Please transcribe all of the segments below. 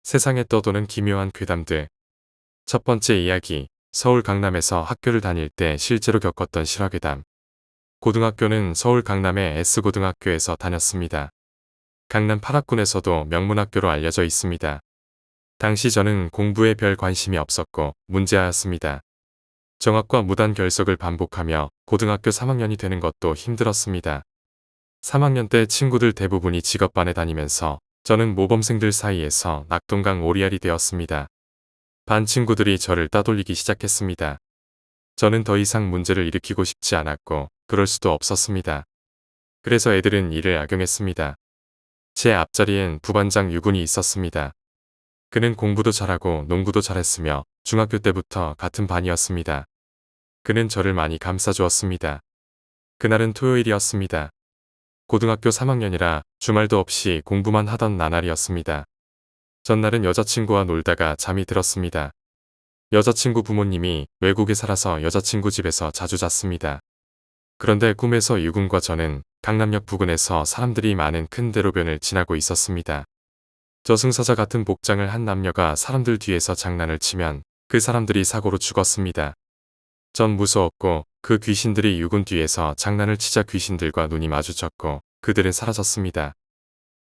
세상에 떠도는 기묘한 괴담들. 첫 번째 이야기. 서울 강남에서 학교를 다닐 때 실제로 겪었던 실화괴담. 고등학교는 서울 강남의 S고등학교에서 다녔습니다. 강남 8학군에서도 명문학교로 알려져 있습니다. 당시 저는 공부에 별 관심이 없었고 문제아였습니다. 정학과 무단 결석을 반복하며 고등학교 3학년이 되는 것도 힘들었습니다. 3학년 때 친구들 대부분이 직업반에 다니면서 저는 모범생들 사이에서 낙동강 오리알이 되었습니다. 반 친구들이 저를 따돌리기 시작했습니다. 저는 더 이상 문제를 일으키고 싶지 않았고 그럴 수도 없었습니다. 그래서 애들은 이를 악용했습니다. 제 앞자리엔 부반장 유군이 있었습니다. 그는 공부도 잘하고 농구도 잘했으며 중학교 때부터 같은 반이었습니다. 그는 저를 많이 감싸주었습니다. 그날은 토요일이었습니다. 고등학교 3학년이라 주말도 없이 공부만 하던 나날이었습니다. 전날은 여자친구와 놀다가 잠이 들었습니다. 여자친구 부모님이 외국에 살아서 여자친구 집에서 자주 잤습니다. 그런데 꿈에서 유군과 저는 강남역 부근에서 사람들이 많은 큰 대로변을 지나고 있었습니다. 저승사자 같은 복장을 한 남녀가 사람들 뒤에서 장난을 치면 그 사람들이 사고로 죽었습니다. 전 무서웠고 그 귀신들이 유군 뒤에서 장난을 치자 귀신들과 눈이 마주쳤고 그들은 사라졌습니다.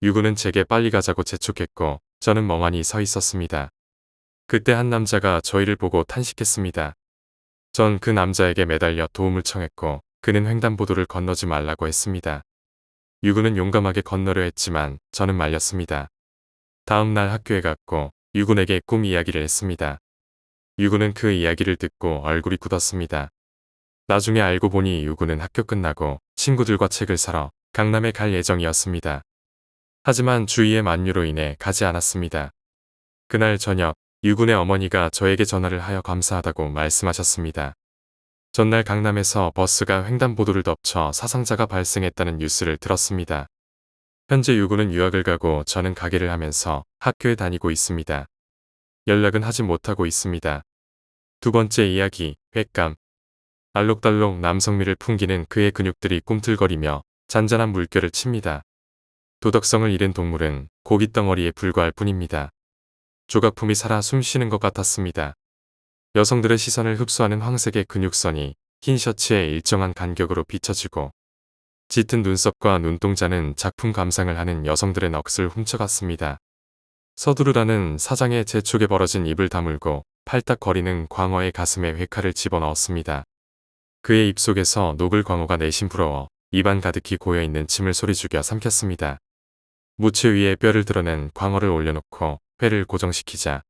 유군은 제게 빨리 가자고 재촉했고 저는 멍하니 서 있었습니다. 그때 한 남자가 저희를 보고 탄식했습니다. 전 그 남자에게 매달려 도움을 청했고 그는 횡단보도를 건너지 말라고 했습니다. 유군은 용감하게 건너려 했지만 저는 말렸습니다. 다음 날 학교에 갔고 유군에게 꿈 이야기를 했습니다. 유군은 그 이야기를 듣고 얼굴이 굳었습니다. 나중에 알고 보니 유군은 학교 끝나고 친구들과 책을 사러 강남에 갈 예정이었습니다. 하지만 주위의 만류로 인해 가지 않았습니다. 그날 저녁 유군의 어머니가 저에게 전화를 하여 감사하다고 말씀하셨습니다. 전날 강남에서 버스가 횡단보도를 덮쳐 사상자가 발생했다는 뉴스를 들었습니다. 현재 유군은 유학을 가고 저는 가게를 하면서 학교에 다니고 있습니다. 연락은 하지 못하고 있습니다. 두 번째 이야기, 횟감. 알록달록 남성미를 풍기는 그의 근육들이 꿈틀거리며 잔잔한 물결을 칩니다. 도덕성을 잃은 동물은 고깃덩어리에 불과할 뿐입니다. 조각품이 살아 숨쉬는 것 같았습니다. 여성들의 시선을 흡수하는 황색의 근육선이 흰 셔츠에 일정한 간격으로 비춰지고 짙은 눈썹과 눈동자는 작품 감상을 하는 여성들의 넋을 훔쳐갔습니다. 서두르라는 사장의 재촉에 벌어진 입을 다물고 팔딱거리는 광어의 가슴에 회칼을 집어넣었습니다. 그의 입속에서 녹을 광어가 내심 부러워 입안 가득히 고여있는 침을 소리 죽여 삼켰습니다. 무채 위에 뼈를 드러낸 광어를 올려놓고 회를 고정시키자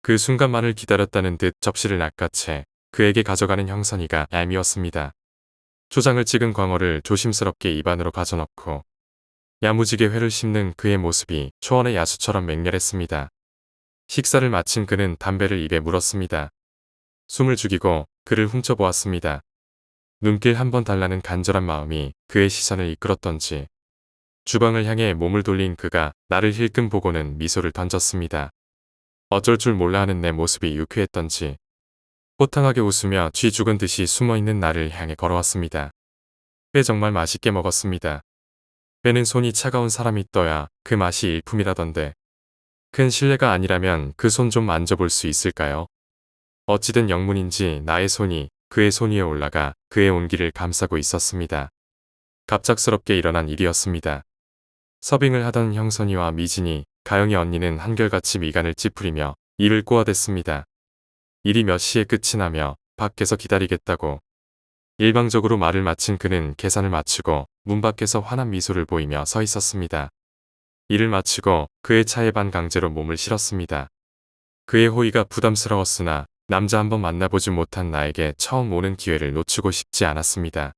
그 순간만을 기다렸다는 듯 접시를 낚아채 그에게 가져가는 형선이가 얄미웠습니다. 초장을 찍은 광어를 조심스럽게 입안으로 가져넣고 야무지게 회를 씹는 그의 모습이 초원의 야수처럼 맹렬했습니다. 식사를 마친 그는 담배를 입에 물었습니다. 숨을 죽이고 그를 훔쳐보았습니다. 눈길 한 번 달라는 간절한 마음이 그의 시선을 이끌었던지 주방을 향해 몸을 돌린 그가 나를 힐끔 보고는 미소를 던졌습니다. 어쩔 줄 몰라 하는 내 모습이 유쾌했던지 호탕하게 웃으며 쥐 죽은 듯이 숨어있는 나를 향해 걸어왔습니다. 회 정말 맛있게 먹었습니다. 회는 손이 차가운 사람이 떠야 그 맛이 일품이라던데 큰 실례가 아니라면 그 손 좀 만져볼 수 있을까요? 어찌된 영문인지 나의 손이 그의 손 위에 올라가 그의 온기를 감싸고 있었습니다. 갑작스럽게 일어난 일이었습니다. 서빙을 하던 형선이와 미진이, 가영이 언니는 한결같이 미간을 찌푸리며 입을 꼬아댔습니다. 일이 몇 시에 끝이 나며 밖에서 기다리겠다고. 일방적으로 말을 마친 그는 계산을 마치고 문 밖에서 환한 미소를 보이며 서 있었습니다. 일을 마치고 그의 차에 반강제로 몸을 실었습니다. 그의 호의가 부담스러웠으나 남자 한번 만나보지 못한 나에게 처음 오는 기회를 놓치고 싶지 않았습니다.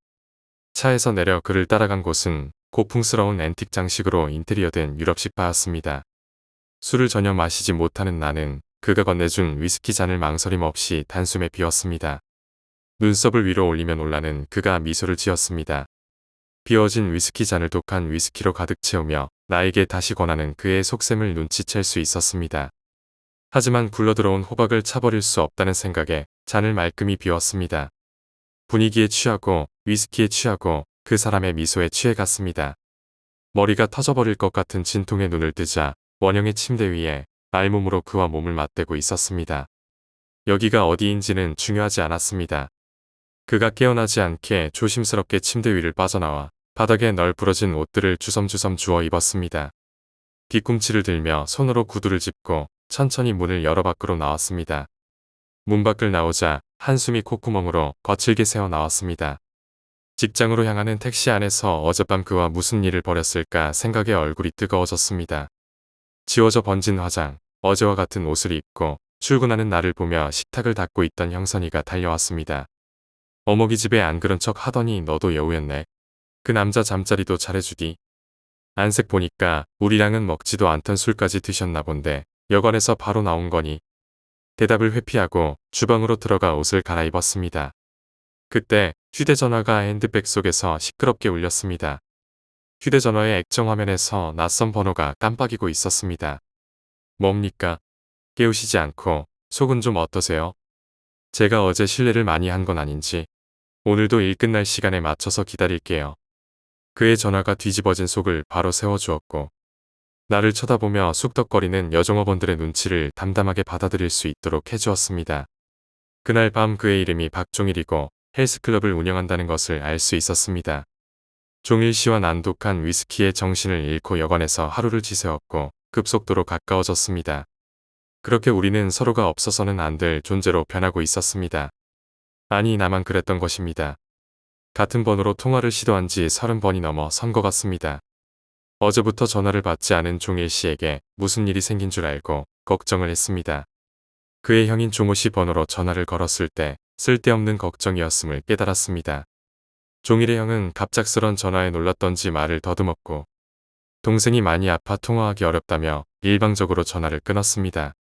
차에서 내려 그를 따라간 곳은 고풍스러운 앤틱 장식으로 인테리어된 유럽식 바였습니다. 술을 전혀 마시지 못하는 나는 그가 건네준 위스키 잔을 망설임 없이 단숨에 비웠습니다. 눈썹을 위로 올리며 놀라는 그가 미소를 지었습니다. 비워진 위스키 잔을 독한 위스키로 가득 채우며 나에게 다시 권하는 그의 속셈을 눈치챌 수 있었습니다. 하지만 굴러들어온 호박을 차버릴 수 없다는 생각에 잔을 말끔히 비웠습니다. 분위기에 취하고 위스키에 취하고 그 사람의 미소에 취해갔습니다. 머리가 터져버릴 것 같은 진통에 눈을 뜨자 원형의 침대 위에 알몸으로 그와 몸을 맞대고 있었습니다. 여기가 어디인지는 중요하지 않았습니다. 그가 깨어나지 않게 조심스럽게 침대 위를 빠져나와 바닥에 널브러진 옷들을 주섬주섬 주워 입었습니다. 뒤꿈치를 들며 손으로 구두를 짚고 천천히 문을 열어 밖으로 나왔습니다. 문 밖을 나오자 한숨이 콧구멍으로 거칠게 새어 나왔습니다. 직장으로 향하는 택시 안에서 어젯밤 그와 무슨 일을 벌였을까 생각에 얼굴이 뜨거워졌습니다. 지워져 번진 화장, 어제와 같은 옷을 입고 출근하는 나를 보며 식탁을 닦고 있던 형선이가 달려왔습니다. 어머기 집에 안 그런 척 하더니 너도 여우였네. 그 남자 잠자리도 잘해주디. 안색 보니까 우리랑은 먹지도 않던 술까지 드셨나 본데 여관에서 바로 나온 거니. 대답을 회피하고 주방으로 들어가 옷을 갈아입었습니다. 그때 휴대전화가 핸드백 속에서 시끄럽게 울렸습니다. 휴대전화의 액정 화면에서 낯선 번호가 깜빡이고 있었습니다. 뭡니까? 깨우시지 않고 속은 좀 어떠세요? 제가 어제 실례를 많이 한 건 아닌지 오늘도 일 끝날 시간에 맞춰서 기다릴게요. 그의 전화가 뒤집어진 속을 바로 세워주었고 나를 쳐다보며 쑥덕거리는 여종업원들의 눈치를 담담하게 받아들일 수 있도록 해주었습니다. 그날 밤 그의 이름이 박종일이고 헬스클럽을 운영한다는 것을 알 수 있었습니다. 종일 씨와 난독한 위스키에 정신을 잃고 여관에서 하루를 지새웠고 급속도로 가까워졌습니다. 그렇게 우리는 서로가 없어서는 안 될 존재로 변하고 있었습니다. 아니 나만 그랬던 것입니다. 같은 번호로 통화를 시도한 지 30번이 넘어 선 것 같습니다. 어제부터 전화를 받지 않은 종일 씨에게 무슨 일이 생긴 줄 알고 걱정을 했습니다. 그의 형인 종호 씨 번호로 전화를 걸었을 때 쓸데없는 걱정이었음을 깨달았습니다. 종일의 형은 갑작스런 전화에 놀랐던지 말을 더듬었고 동생이 많이 아파 통화하기 어렵다며 일방적으로 전화를 끊었습니다.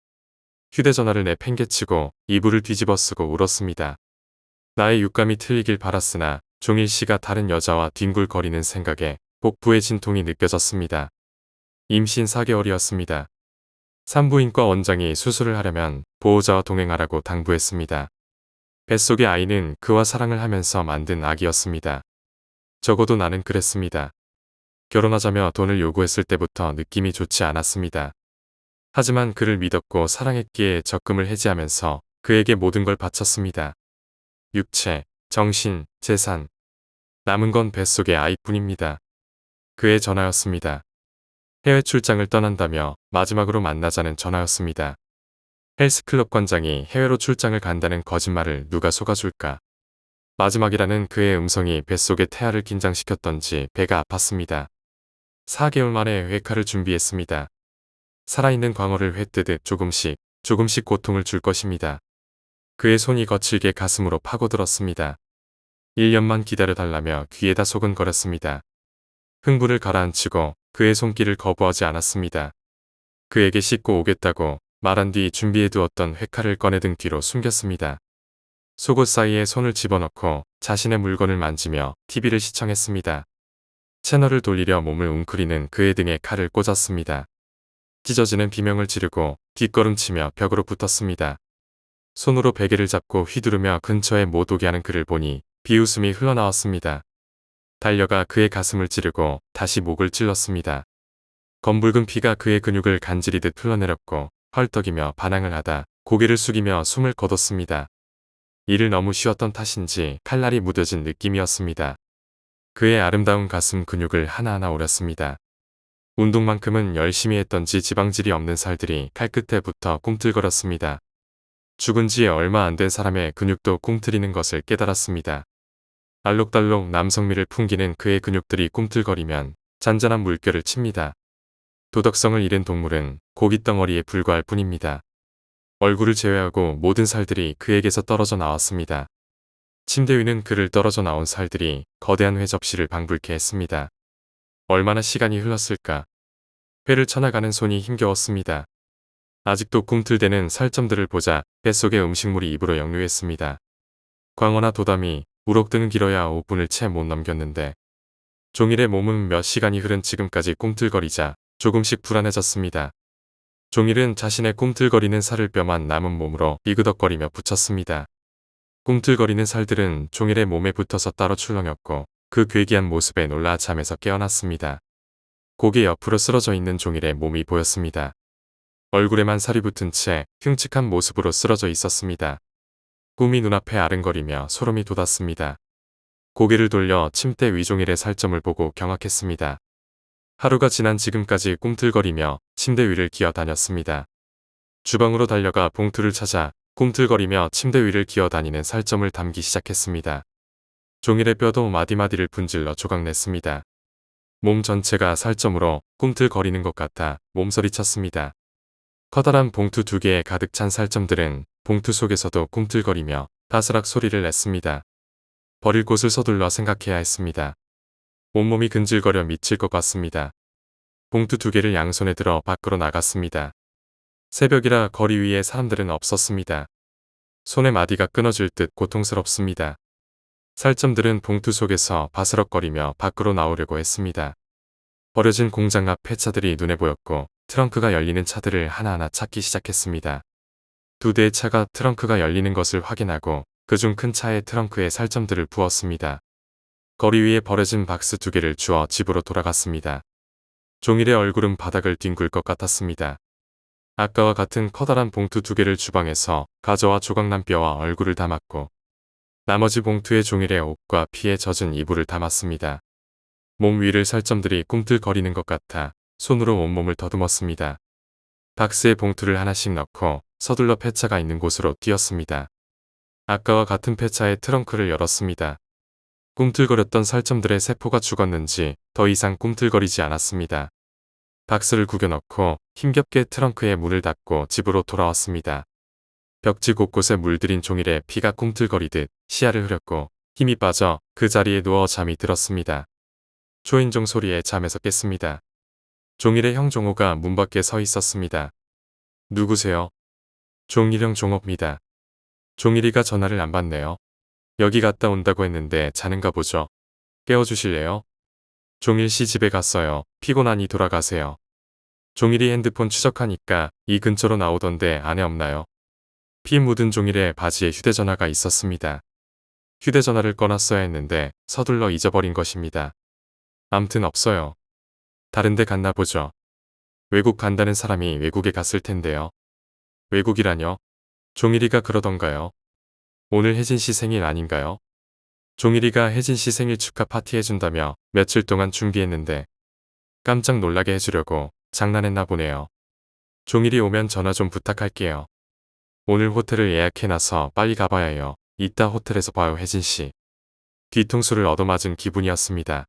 휴대전화를 내팽개치고 이불을 뒤집어 쓰고 울었습니다. 나의 육감이 틀리길 바랐으나 종일 씨가 다른 여자와 뒹굴거리는 생각에 복부의 진통이 느껴졌습니다. 임신 4개월이었습니다. 산부인과 원장이 수술을 하려면 보호자와 동행하라고 당부했습니다. 뱃속의 아이는 그와 사랑을 하면서 만든 아기였습니다. 적어도 나는 그랬습니다. 결혼하자며 돈을 요구했을 때부터 느낌이 좋지 않았습니다. 하지만 그를 믿었고 사랑했기에 적금을 해지하면서 그에게 모든 걸 바쳤습니다. 육체, 정신, 재산. 남은 건 뱃속의 아이뿐입니다. 그의 전화였습니다. 해외 출장을 떠난다며 마지막으로 만나자는 전화였습니다. 헬스클럽 관장이 해외로 출장을 간다는 거짓말을 누가 속아줄까. 마지막이라는 그의 음성이 뱃속의 태아를 긴장시켰던지 배가 아팠습니다. 4개월 만에 회카를 준비했습니다. 살아있는 광어를 회 뜨듯 조금씩 고통을 줄 것입니다. 그의 손이 거칠게 가슴으로 파고들었습니다. 1년만 기다려달라며 귀에다 소근거렸습니다. 흥분을 가라앉히고 그의 손길을 거부하지 않았습니다. 그에게 씻고 오겠다고 말한 뒤 준비해두었던 회칼을 꺼내 등 뒤로 숨겼습니다. 속옷 사이에 손을 집어넣고 자신의 물건을 만지며 TV를 시청했습니다. 채널을 돌리려 몸을 웅크리는 그의 등에 칼을 꽂았습니다. 찢어지는 비명을 지르고 뒷걸음치며 벽으로 붙었습니다. 손으로 베개를 잡고 휘두르며 근처에 못 오게 하는 그를 보니 비웃음이 흘러나왔습니다. 달려가 그의 가슴을 찌르고 다시 목을 찔렀습니다. 검붉은 피가 그의 근육을 간지리듯 흘러내렸고 헐떡이며 반항을 하다 고개를 숙이며 숨을 거뒀습니다. 일을 너무 쉬었던 탓인지 칼날이 무뎌진 느낌이었습니다. 그의 아름다운 가슴 근육을 하나하나 오렸습니다. 운동만큼은 열심히 했던지 지방질이 없는 살들이 칼끝에 붙어 꿈틀거렸습니다. 죽은 지 얼마 안 된 사람의 근육도 꿈틀이는 것을 깨달았습니다. 알록달록 남성미를 풍기는 그의 근육들이 꿈틀거리면 잔잔한 물결을 칩니다. 도덕성을 잃은 동물은 고깃덩어리에 불과할 뿐입니다. 얼굴을 제외하고 모든 살들이 그에게서 떨어져 나왔습니다. 침대 위는 그를 떨어져 나온 살들이 거대한 회 접시를 방불케 했습니다. 얼마나 시간이 흘렀을까. 회를 쳐나가는 손이 힘겨웠습니다. 아직도 꿈틀대는 살점들을 보자 뱃속의 음식물이 입으로 역류했습니다. 광어나 도다미, 우럭 등은 길어야 5분을 채 못 넘겼는데 종일의 몸은 몇 시간이 흐른 지금까지 꿈틀거리자 조금씩 불안해졌습니다. 종일은 자신의 꿈틀거리는 살을 뼈만 남은 몸으로 비그덕거리며 붙였습니다. 꿈틀거리는 살들은 종일의 몸에 붙어서 따로 출렁였고 그 괴기한 모습에 놀라 잠에서 깨어났습니다. 고개 옆으로 쓰러져 있는 종일의 몸이 보였습니다. 얼굴에만 살이 붙은 채 흉측한 모습으로 쓰러져 있었습니다. 꿈이 눈앞에 아른거리며 소름이 돋았습니다. 고개를 돌려 침대 위 종일의 살점을 보고 경악했습니다. 하루가 지난 지금까지 꿈틀거리며 침대 위를 기어다녔습니다. 주방으로 달려가 봉투를 찾아 꿈틀거리며 침대 위를 기어다니는 살점을 담기 시작했습니다. 종일의 뼈도 마디마디를 분질러 조각냈습니다. 몸 전체가 살점으로 꿈틀거리는 것 같아 몸서리쳤습니다. 커다란 봉투 2개에 가득 찬 살점들은 봉투 속에서도 꿈틀거리며 바스락 소리를 냈습니다. 버릴 곳을 서둘러 생각해야 했습니다. 온몸이 근질거려 미칠 것 같습니다. 봉투 2개를 양손에 들어 밖으로 나갔습니다. 새벽이라 거리 위에 사람들은 없었습니다. 손의 마디가 끊어질 듯 고통스럽습니다. 살점들은 봉투 속에서 바스럭거리며 밖으로 나오려고 했습니다. 버려진 공장 앞 폐차들이 눈에 보였고 트렁크가 열리는 차들을 하나하나 찾기 시작했습니다. 2대의 차가 트렁크가 열리는 것을 확인하고 그중 큰 차의 트렁크에 살점들을 부었습니다. 거리 위에 버려진 박스 2개를 주워 집으로 돌아갔습니다. 종일의 얼굴은 바닥을 뒹굴 것 같았습니다. 아까와 같은 커다란 봉투 2개를 주방에서 가져와 조각난 뼈와 얼굴을 담았고 나머지 봉투에 종일의 옷과 피에 젖은 이불을 담았습니다. 몸 위를 살점들이 꿈틀거리는 것 같아 손으로 온몸을 더듬었습니다. 박스에 봉투를 하나씩 넣고 서둘러 폐차가 있는 곳으로 뛰었습니다. 아까와 같은 폐차의 트렁크를 열었습니다. 꿈틀거렸던 살점들의 세포가 죽었는지 더 이상 꿈틀거리지 않았습니다. 박스를 구겨넣고 힘겹게 트렁크에 문을 닫고 집으로 돌아왔습니다. 벽지 곳곳에 물들인 종일에 피가 꿈틀거리듯 시야를 흐렸고 힘이 빠져 그 자리에 누워 잠이 들었습니다. 초인종 소리에 잠에서 깼습니다. 종일의 형 종호가 문 밖에 서 있었습니다. 누구세요? 종일형 종호입니다. 종일이가 전화를 안 받네요. 여기 갔다 온다고 했는데 자는가 보죠. 깨워주실래요? 종일씨 집에 갔어요. 피곤하니 돌아가세요. 종일이 핸드폰 추적하니까 이 근처로 나오던데 안에 없나요? 피 묻은 종일의 바지에 휴대전화가 있었습니다. 휴대전화를 꺼놨어야 했는데 서둘러 잊어버린 것입니다. 암튼 없어요. 다른 데 갔나 보죠. 외국 간다는 사람이 외국에 갔을 텐데요. 외국이라뇨? 종일이가 그러던가요? 오늘 혜진씨 생일 아닌가요? 종일이가 혜진씨 생일 축하 파티 해준다며 며칠 동안 준비했는데 깜짝 놀라게 해주려고 장난했나 보네요. 종일이 오면 전화 좀 부탁할게요. 오늘 호텔을 예약해놔서 빨리 가봐야 해요. 이따 호텔에서 봐요 혜진씨. 뒤통수를 얻어맞은 기분이었습니다.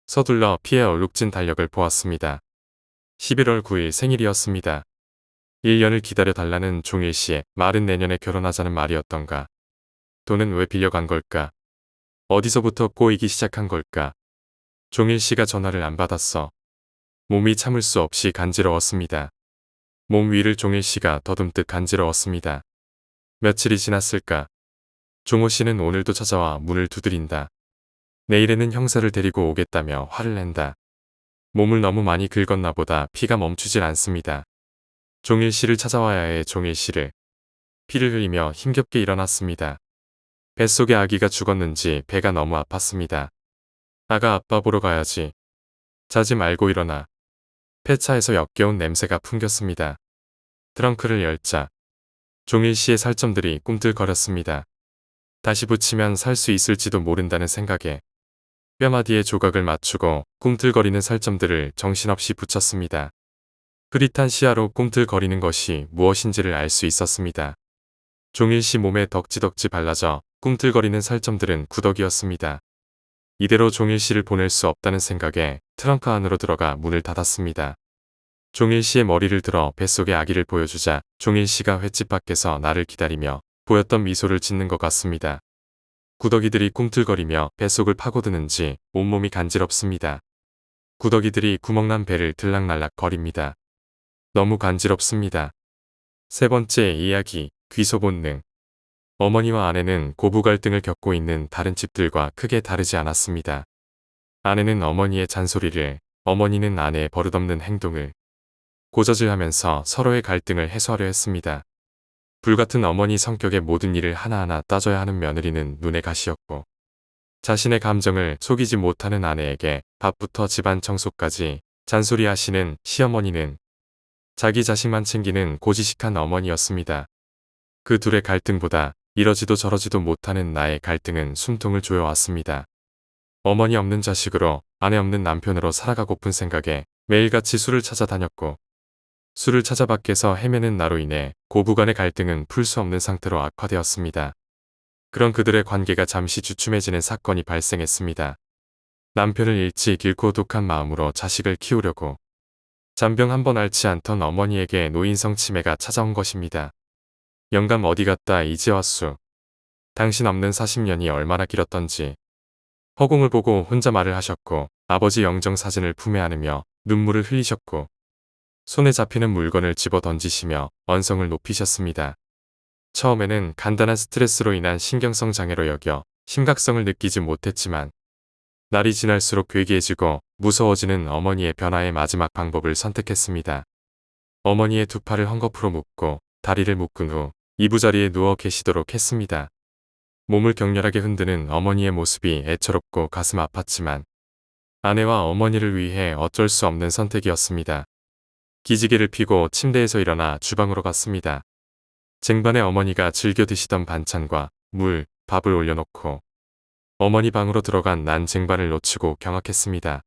서둘러 피에 얼룩진 달력을 보았습니다. 11월 9일 생일이었습니다. 1년을 기다려달라는 종일씨의 말은 내년에 결혼하자는 말이었던가. 돈은 왜 빌려간 걸까? 어디서부터 꼬이기 시작한 걸까? 종일씨가 전화를 안 받았어. 몸이 참을 수 없이 간지러웠습니다. 몸 위를 종일씨가 더듬듯 간지러웠습니다. 며칠이 지났을까? 종호씨는 오늘도 찾아와 문을 두드린다. 내일에는 형사를 데리고 오겠다며 화를 낸다. 몸을 너무 많이 긁었나 보다 피가 멈추질 않습니다. 종일씨를 찾아와야 해 종일씨를. 피를 흘리며 힘겹게 일어났습니다. 뱃속의 아기가 죽었는지 배가 너무 아팠습니다. 아가 아빠 보러 가야지. 자지 말고 일어나. 폐차에서 역겨운 냄새가 풍겼습니다. 트렁크를 열자 종일씨의 살점들이 꿈틀거렸습니다. 다시 붙이면 살 수 있을지도 모른다는 생각에 뼈마디에 조각을 맞추고 꿈틀거리는 살점들을 정신없이 붙였습니다. 흐릿한 시야로 꿈틀거리는 것이 무엇인지를 알 수 있었습니다. 종일씨 몸에 덕지덕지 발라져 꿈틀거리는 살점들은 구덕이었습니다. 이대로 종일씨를 보낼 수 없다는 생각에 트렁크 안으로 들어가 문을 닫았습니다. 종일씨의 머리를 들어 뱃속의 아기를 보여주자 종일씨가 횟집 밖에서 나를 기다리며 보였던 미소를 짓는 것 같습니다. 구더기들이 꿈틀거리며 뱃속을 파고드는지 온몸이 간지럽습니다. 구더기들이 구멍난 배를 들락날락 거립니다. 너무 간지럽습니다. 세 번째 이야기, 귀소 본능. 어머니와 아내는 고부 갈등을 겪고 있는 다른 집들과 크게 다르지 않았습니다. 아내는 어머니의 잔소리를, 어머니는 아내의 버릇없는 행동을 고저질하면서 서로의 갈등을 해소하려 했습니다. 불같은 어머니 성격의 모든 일을 하나하나 따져야 하는 며느리는 눈에 가시였고 자신의 감정을 속이지 못하는 아내에게 밥부터 집안 청소까지 잔소리하시는 시어머니는 자기 자식만 챙기는 고지식한 어머니였습니다. 그 둘의 갈등보다 이러지도 저러지도 못하는 나의 갈등은 숨통을 조여왔습니다. 어머니 없는 자식으로 아내 없는 남편으로 살아가고픈 생각에 매일같이 술을 찾아다녔고 술을 찾아 밖에서 헤매는 나로 인해 고부간의 갈등은 풀 수 없는 상태로 악화되었습니다. 그런 그들의 관계가 잠시 주춤해지는 사건이 발생했습니다. 남편을 일찍 잃고 독한 마음으로 자식을 키우려고 잔병 한 번 앓지 않던 어머니에게 노인성 치매가 찾아온 것입니다. 영감 어디 갔다 이제 왔수. 당신 없는 40년이 얼마나 길었던지. 허공을 보고 혼자 말을 하셨고 아버지 영정 사진을 품에 안으며 눈물을 흘리셨고 손에 잡히는 물건을 집어 던지시며 언성을 높이셨습니다. 처음에는 간단한 스트레스로 인한 신경성 장애로 여겨 심각성을 느끼지 못했지만 날이 지날수록 괴기해지고 무서워지는 어머니의 변화의 마지막 방법을 선택했습니다. 어머니의 두 팔을 헝겊으로 묶고 다리를 묶은 후 이부자리에 누워 계시도록 했습니다. 몸을 격렬하게 흔드는 어머니의 모습이 애처롭고 가슴 아팠지만 아내와 어머니를 위해 어쩔 수 없는 선택이었습니다. 기지개를 펴고 침대에서 일어나 주방으로 갔습니다. 쟁반에 어머니가 즐겨 드시던 반찬과 물, 밥을 올려놓고 어머니 방으로 들어간 난 쟁반을 놓치고 경악했습니다.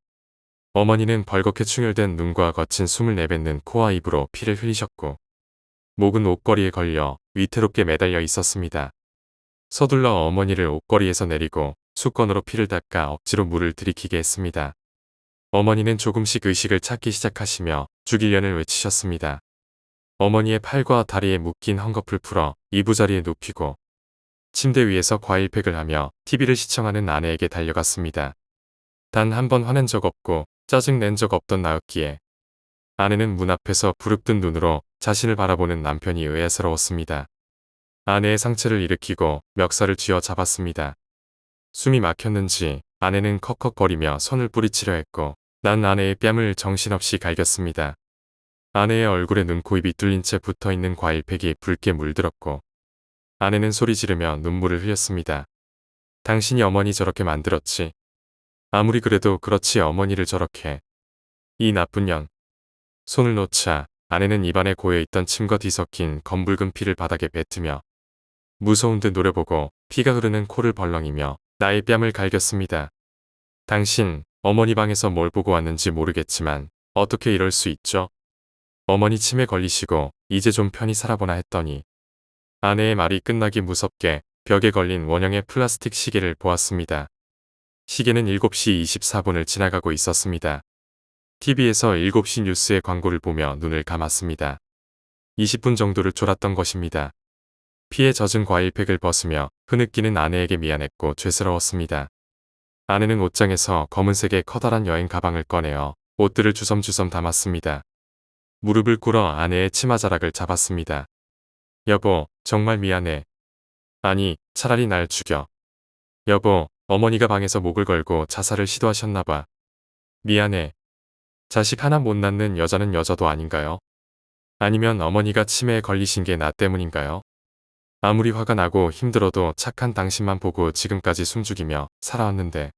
어머니는 벌겋게 충혈된 눈과 거친 숨을 내뱉는 코와 입으로 피를 흘리셨고 목은 옷걸이에 걸려 위태롭게 매달려 있었습니다. 서둘러 어머니를 옷걸이에서 내리고 수건으로 피를 닦아 억지로 물을 들이키게 했습니다. 어머니는 조금씩 의식을 찾기 시작하시며 죽일년을 외치셨습니다. 어머니의 팔과 다리에 묶인 헝겊을 풀어 이부자리에 눕히고 침대 위에서 과일팩을 하며 TV를 시청하는 아내에게 달려갔습니다. 단 한 번 화낸 적 없고 짜증 낸 적 없던 나였기에 아내는 문 앞에서 부릅뜬 눈으로 자신을 바라보는 남편이 의아스러웠습니다. 아내의 상체를 일으키고 멱살을 쥐어 잡았습니다. 숨이 막혔는지 아내는 컥컥거리며 손을 뿌리치려 했고 난 아내의 뺨을 정신없이 갈겼습니다. 아내의 얼굴에 눈, 코, 입이 뚫린 채 붙어있는 과일팩이 붉게 물들었고 아내는 소리 지르며 눈물을 흘렸습니다. 당신이 어머니 저렇게 만들었지. 아무리 그래도 그렇지 어머니를 저렇게. 이 나쁜 년. 손을 놓자 아내는 입안에 고여있던 침과 뒤섞인 검붉은 피를 바닥에 뱉으며 무서운 듯 노려보고 피가 흐르는 코를 벌렁이며 나의 뺨을 갈겼습니다. 당신 어머니 방에서 뭘 보고 왔는지 모르겠지만 어떻게 이럴 수 있죠? 어머니 치매 걸리시고 이제 좀 편히 살아보나 했더니 아내의 말이 끝나기 무섭게 벽에 걸린 원형의 플라스틱 시계를 보았습니다. 시계는 7시 24분을 지나가고 있었습니다. TV에서 7시 뉴스의 광고를 보며 눈을 감았습니다. 20분 정도를 졸았던 것입니다. 피에 젖은 과일팩을 벗으며 흐느끼는 아내에게 미안했고 죄스러웠습니다. 아내는 옷장에서 검은색의 커다란 여행 가방을 꺼내어 옷들을 주섬주섬 담았습니다. 무릎을 꿇어 아내의 치마자락을 잡았습니다. 여보, 정말 미안해. 아니, 차라리 날 죽여. 여보, 어머니가 방에서 목을 걸고 자살을 시도하셨나봐. 미안해. 자식 하나 못 낳는 여자는 여자도 아닌가요? 아니면 어머니가 치매에 걸리신 게 나 때문인가요? 아무리 화가 나고 힘들어도 착한 당신만 보고 지금까지 숨죽이며 살아왔는데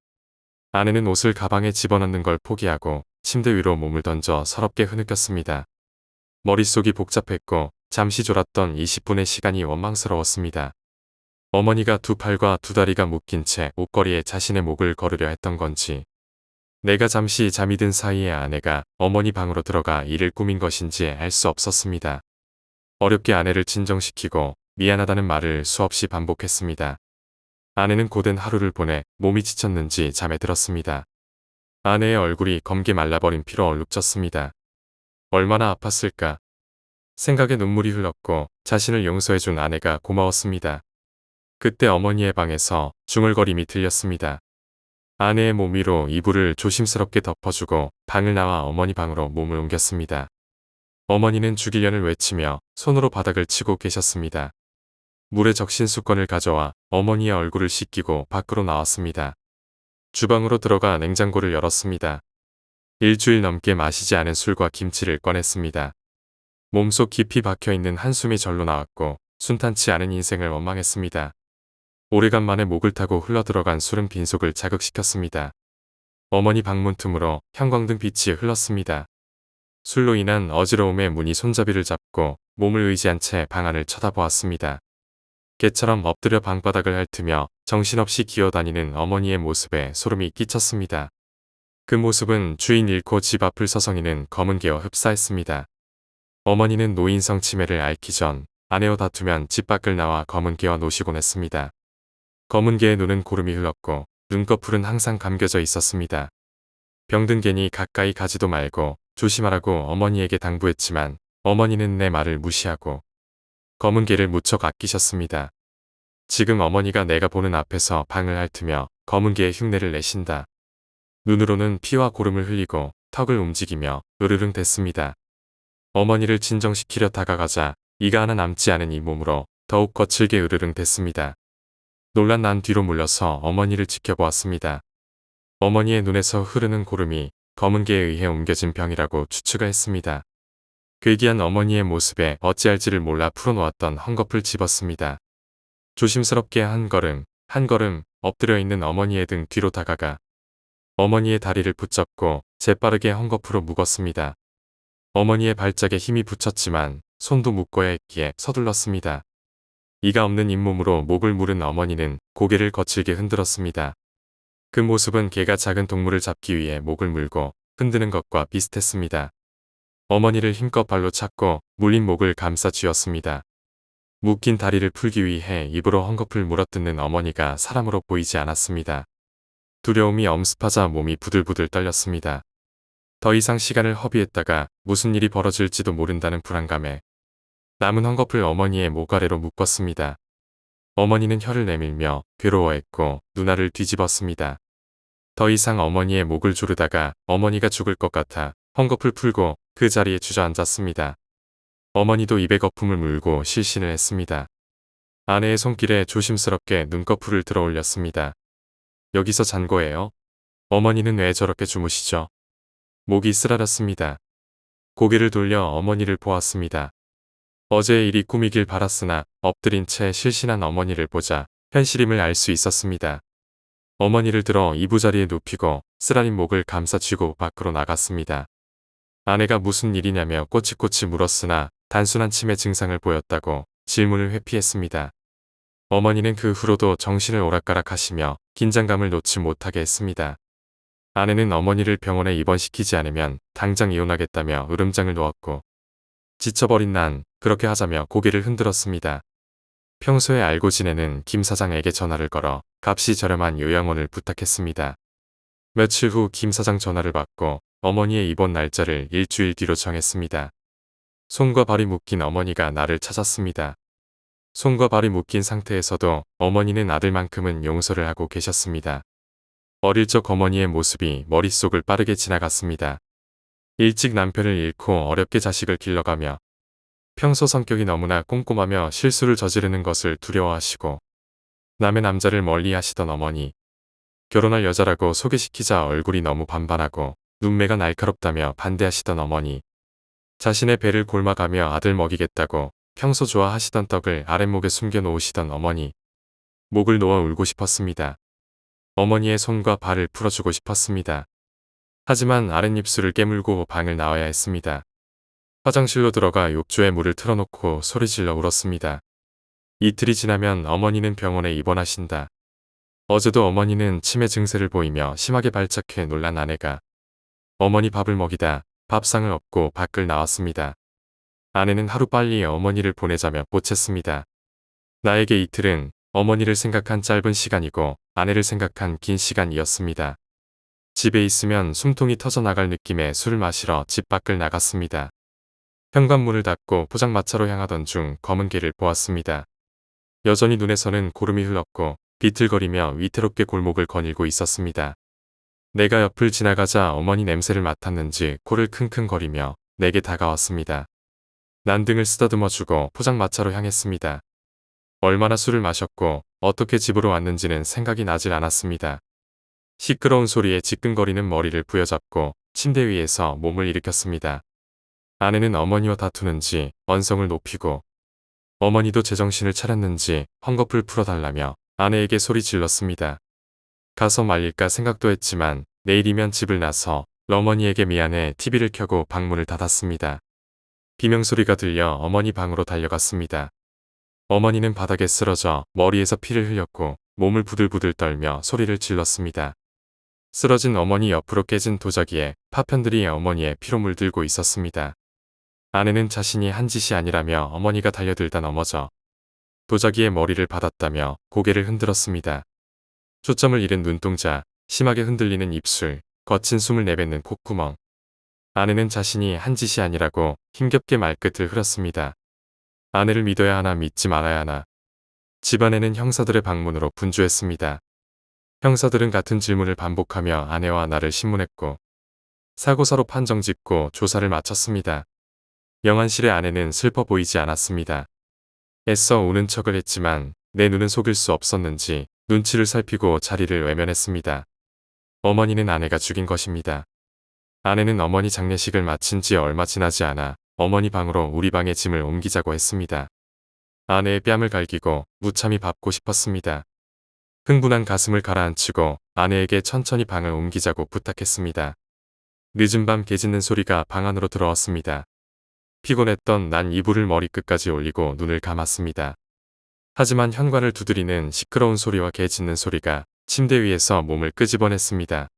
아내는 옷을 가방에 집어넣는 걸 포기하고 침대 위로 몸을 던져 서럽게 흐느꼈습니다. 머릿속이 복잡했고 잠시 졸았던 20분의 시간이 원망스러웠습니다. 어머니가 두 팔과 두 다리가 묶인 채 옷걸이에 자신의 목을 거르려 했던 건지 내가 잠시 잠이 든 사이에 아내가 어머니 방으로 들어가 일을 꾸민 것인지 알 수 없었습니다. 어렵게 아내를 진정시키고 미안하다는 말을 수없이 반복했습니다. 아내는 고된 하루를 보내 몸이 지쳤는지 잠에 들었습니다. 아내의 얼굴이 검게 말라버린 피로 얼룩졌습니다. 얼마나 아팠을까. 생각에 눈물이 흘렀고 자신을 용서해준 아내가 고마웠습니다. 그때 어머니의 방에서 중얼거림이 들렸습니다. 아내의 몸 위로 이불을 조심스럽게 덮어주고 방을 나와 어머니 방으로 몸을 옮겼습니다. 어머니는 죽일년을 외치며 손으로 바닥을 치고 계셨습니다. 물에 적신 수건을 가져와 어머니의 얼굴을 씻기고 밖으로 나왔습니다. 주방으로 들어가 냉장고를 열었습니다. 일주일 넘게 마시지 않은 술과 김치를 꺼냈습니다. 몸속 깊이 박혀있는 한숨이 절로 나왔고 순탄치 않은 인생을 원망했습니다. 오래간만에 목을 타고 흘러들어간 술은 빈속을 자극시켰습니다. 어머니 방문 틈으로 형광등 빛이 흘렀습니다. 술로 인한 어지러움에 문이 손잡이를 잡고 몸을 의지한 채 방 안을 쳐다보았습니다. 개처럼 엎드려 방바닥을 핥으며 정신없이 기어다니는 어머니의 모습에 소름이 끼쳤습니다. 그 모습은 주인 잃고 집 앞을 서성이는 검은 개와 흡사했습니다. 어머니는 노인성 치매를 앓기 전 아내와 다투면 집 밖을 나와 검은 개와 노시곤 했습니다. 검은 개의 눈은 고름이 흘렀고 눈꺼풀은 항상 감겨져 있었습니다. 병든 개니 가까이 가지도 말고 조심하라고 어머니에게 당부했지만 어머니는 내 말을 무시하고 검은 개를 무척 아끼셨습니다. 지금 어머니가 내가 보는 앞에서 방을 핥으며 검은 개의 흉내를 내신다. 눈으로는 피와 고름을 흘리고 턱을 움직이며 으르릉 댔습니다. 어머니를 진정시키려 다가가자 이가 하나 남지 않은 이 몸으로 더욱 거칠게 으르릉 댔습니다. 놀란 난 뒤로 물러서 어머니를 지켜보았습니다. 어머니의 눈에서 흐르는 고름이 검은 개에 의해 옮겨진 병이라고 추측을 했습니다. 괴기한 어머니의 모습에 어찌할지를 몰라 풀어놓았던 헝겊을 집었습니다. 조심스럽게 한 걸음 엎드려 있는 어머니의 등 뒤로 다가가 어머니의 다리를 붙잡고 재빠르게 헝겊으로 묶었습니다. 어머니의 발작에 힘이 붙였지만 손도 묶어야 했기에 서둘렀습니다. 이가 없는 잇몸으로 목을 물은 어머니는 고개를 거칠게 흔들었습니다. 그 모습은 개가 작은 동물을 잡기 위해 목을 물고 흔드는 것과 비슷했습니다. 어머니를 힘껏 발로 찼고 물린 목을 감싸 쥐었습니다. 묶인 다리를 풀기 위해 입으로 헝겊을 물어뜯는 어머니가 사람으로 보이지 않았습니다. 두려움이 엄습하자 몸이 부들부들 떨렸습니다. 더 이상 시간을 허비했다가 무슨 일이 벌어질지도 모른다는 불안감에 남은 헝겊을 어머니의 목 아래로 묶었습니다. 어머니는 혀를 내밀며 괴로워했고 눈알을 뒤집었습니다. 더 이상 어머니의 목을 조르다가 어머니가 죽을 것 같아 헝겊을 풀고 그 자리에 주저앉았습니다. 어머니도 입에 거품을 물고 실신을 했습니다. 아내의 손길에 조심스럽게 눈꺼풀을 들어 올렸습니다. 여기서 잔 거예요? 어머니는 왜 저렇게 주무시죠? 목이 쓰라렸습니다. 고개를 돌려 어머니를 보았습니다. 어제의 일이 꿈이길 바랐으나 엎드린 채 실신한 어머니를 보자 현실임을 알 수 있었습니다. 어머니를 들어 이부자리에 눕히고 쓰라린 목을 감싸쥐고 밖으로 나갔습니다. 아내가 무슨 일이냐며 꼬치꼬치 물었으나 단순한 치매 증상을 보였다고 질문을 회피했습니다. 어머니는 그 후로도 정신을 오락가락하시며 긴장감을 놓지 못하게 했습니다. 아내는 어머니를 병원에 입원시키지 않으면 당장 이혼하겠다며 으름장을 놓았고 지쳐버린 난 그렇게 하자며 고개를 흔들었습니다. 평소에 알고 지내는 김 사장에게 전화를 걸어 값이 저렴한 요양원을 부탁했습니다. 며칠 후 김 사장 전화를 받고 어머니의 입원 날짜를 일주일 뒤로 정했습니다. 손과 발이 묶인 어머니가 나를 찾았습니다. 손과 발이 묶인 상태에서도 어머니는 아들만큼은 용서를 하고 계셨습니다. 어릴 적 어머니의 모습이 머릿속을 빠르게 지나갔습니다. 일찍 남편을 잃고 어렵게 자식을 길러가며 평소 성격이 너무나 꼼꼼하며 실수를 저지르는 것을 두려워하시고 남의 남자를 멀리 하시던 어머니. 결혼할 여자라고 소개시키자 얼굴이 너무 반반하고 눈매가 날카롭다며 반대하시던 어머니. 자신의 배를 골마가며 아들 먹이겠다고 평소 좋아하시던 떡을 아랫목에 숨겨 놓으시던 어머니. 목을 놓아 울고 싶었습니다. 어머니의 손과 발을 풀어주고 싶었습니다. 하지만 아랫입술을 깨물고 방을 나와야 했습니다. 화장실로 들어가 욕조에 물을 틀어놓고 소리질러 울었습니다. 이틀이 지나면 어머니는 병원에 입원하신다. 어제도 어머니는 치매 증세를 보이며 심하게 발작해 놀란 아내가 어머니 밥을 먹이다 밥상을 엎고 밖을 나왔습니다. 아내는 하루빨리 어머니를 보내자며 보챘습니다. 나에게 이틀은 어머니를 생각한 짧은 시간이고 아내를 생각한 긴 시간이었습니다. 집에 있으면 숨통이 터져나갈 느낌의 술을 마시러 집 밖을 나갔습니다. 현관문을 닫고 포장마차로 향하던 중 검은 개를 보았습니다. 여전히 눈에서는 고름이 흘렀고 비틀거리며 위태롭게 골목을 거닐고 있었습니다. 내가 옆을 지나가자 어머니 냄새를 맡았는지 코를 킁킁거리며 내게 다가왔습니다. 난등을 쓰다듬어주고 포장마차로 향했습니다. 얼마나 술을 마셨고 어떻게 집으로 왔는지는 생각이 나질 않았습니다. 시끄러운 소리에 지끈거리는 머리를 부여잡고 침대 위에서 몸을 일으켰습니다. 아내는 어머니와 다투는지 언성을 높이고 어머니도 제정신을 차렸는지 헝겊을 풀어달라며 아내에게 소리 질렀습니다. 가서 말릴까 생각도 했지만 내일이면 집을 나서 어머니에게 미안해 TV를 켜고 방문을 닫았습니다. 비명소리가 들려 어머니 방으로 달려갔습니다. 어머니는 바닥에 쓰러져 머리에서 피를 흘렸고 몸을 부들부들 떨며 소리를 질렀습니다. 쓰러진 어머니 옆으로 깨진 도자기에 파편들이 어머니의 피로 물들고 있었습니다. 아내는 자신이 한 짓이 아니라며 어머니가 달려들다 넘어져 도자기에 머리를 받았다며 고개를 흔들었습니다. 초점을 잃은 눈동자, 심하게 흔들리는 입술, 거친 숨을 내뱉는 콧구멍. 아내는 자신이 한 짓이 아니라고 힘겹게 말끝을 흘렸습니다. 아내를 믿어야 하나 믿지 말아야 하나. 집안에는 형사들의 방문으로 분주했습니다. 형사들은 같은 질문을 반복하며 아내와 나를 신문했고 사고사로 판정짓고 조사를 마쳤습니다. 영안실의 아내는 슬퍼 보이지 않았습니다. 애써 우는 척을 했지만 내 눈은 속일 수 없었는지 눈치를 살피고 자리를 외면했습니다. 어머니는 아내가 죽인 것입니다. 아내는 어머니 장례식을 마친 지 얼마 지나지 않아 어머니 방으로 우리 방에 짐을 옮기자고 했습니다. 아내의 뺨을 갈기고 무참히 밟고 싶었습니다. 흥분한 가슴을 가라앉히고 아내에게 천천히 방을 옮기자고 부탁했습니다. 늦은 밤 개 짖는 소리가 방 안으로 들어왔습니다. 피곤했던 난 이불을 머리끝까지 올리고 눈을 감았습니다. 하지만 현관을 두드리는 시끄러운 소리와 개 짖는 소리가 침대 위에서 몸을 끄집어냈습니다.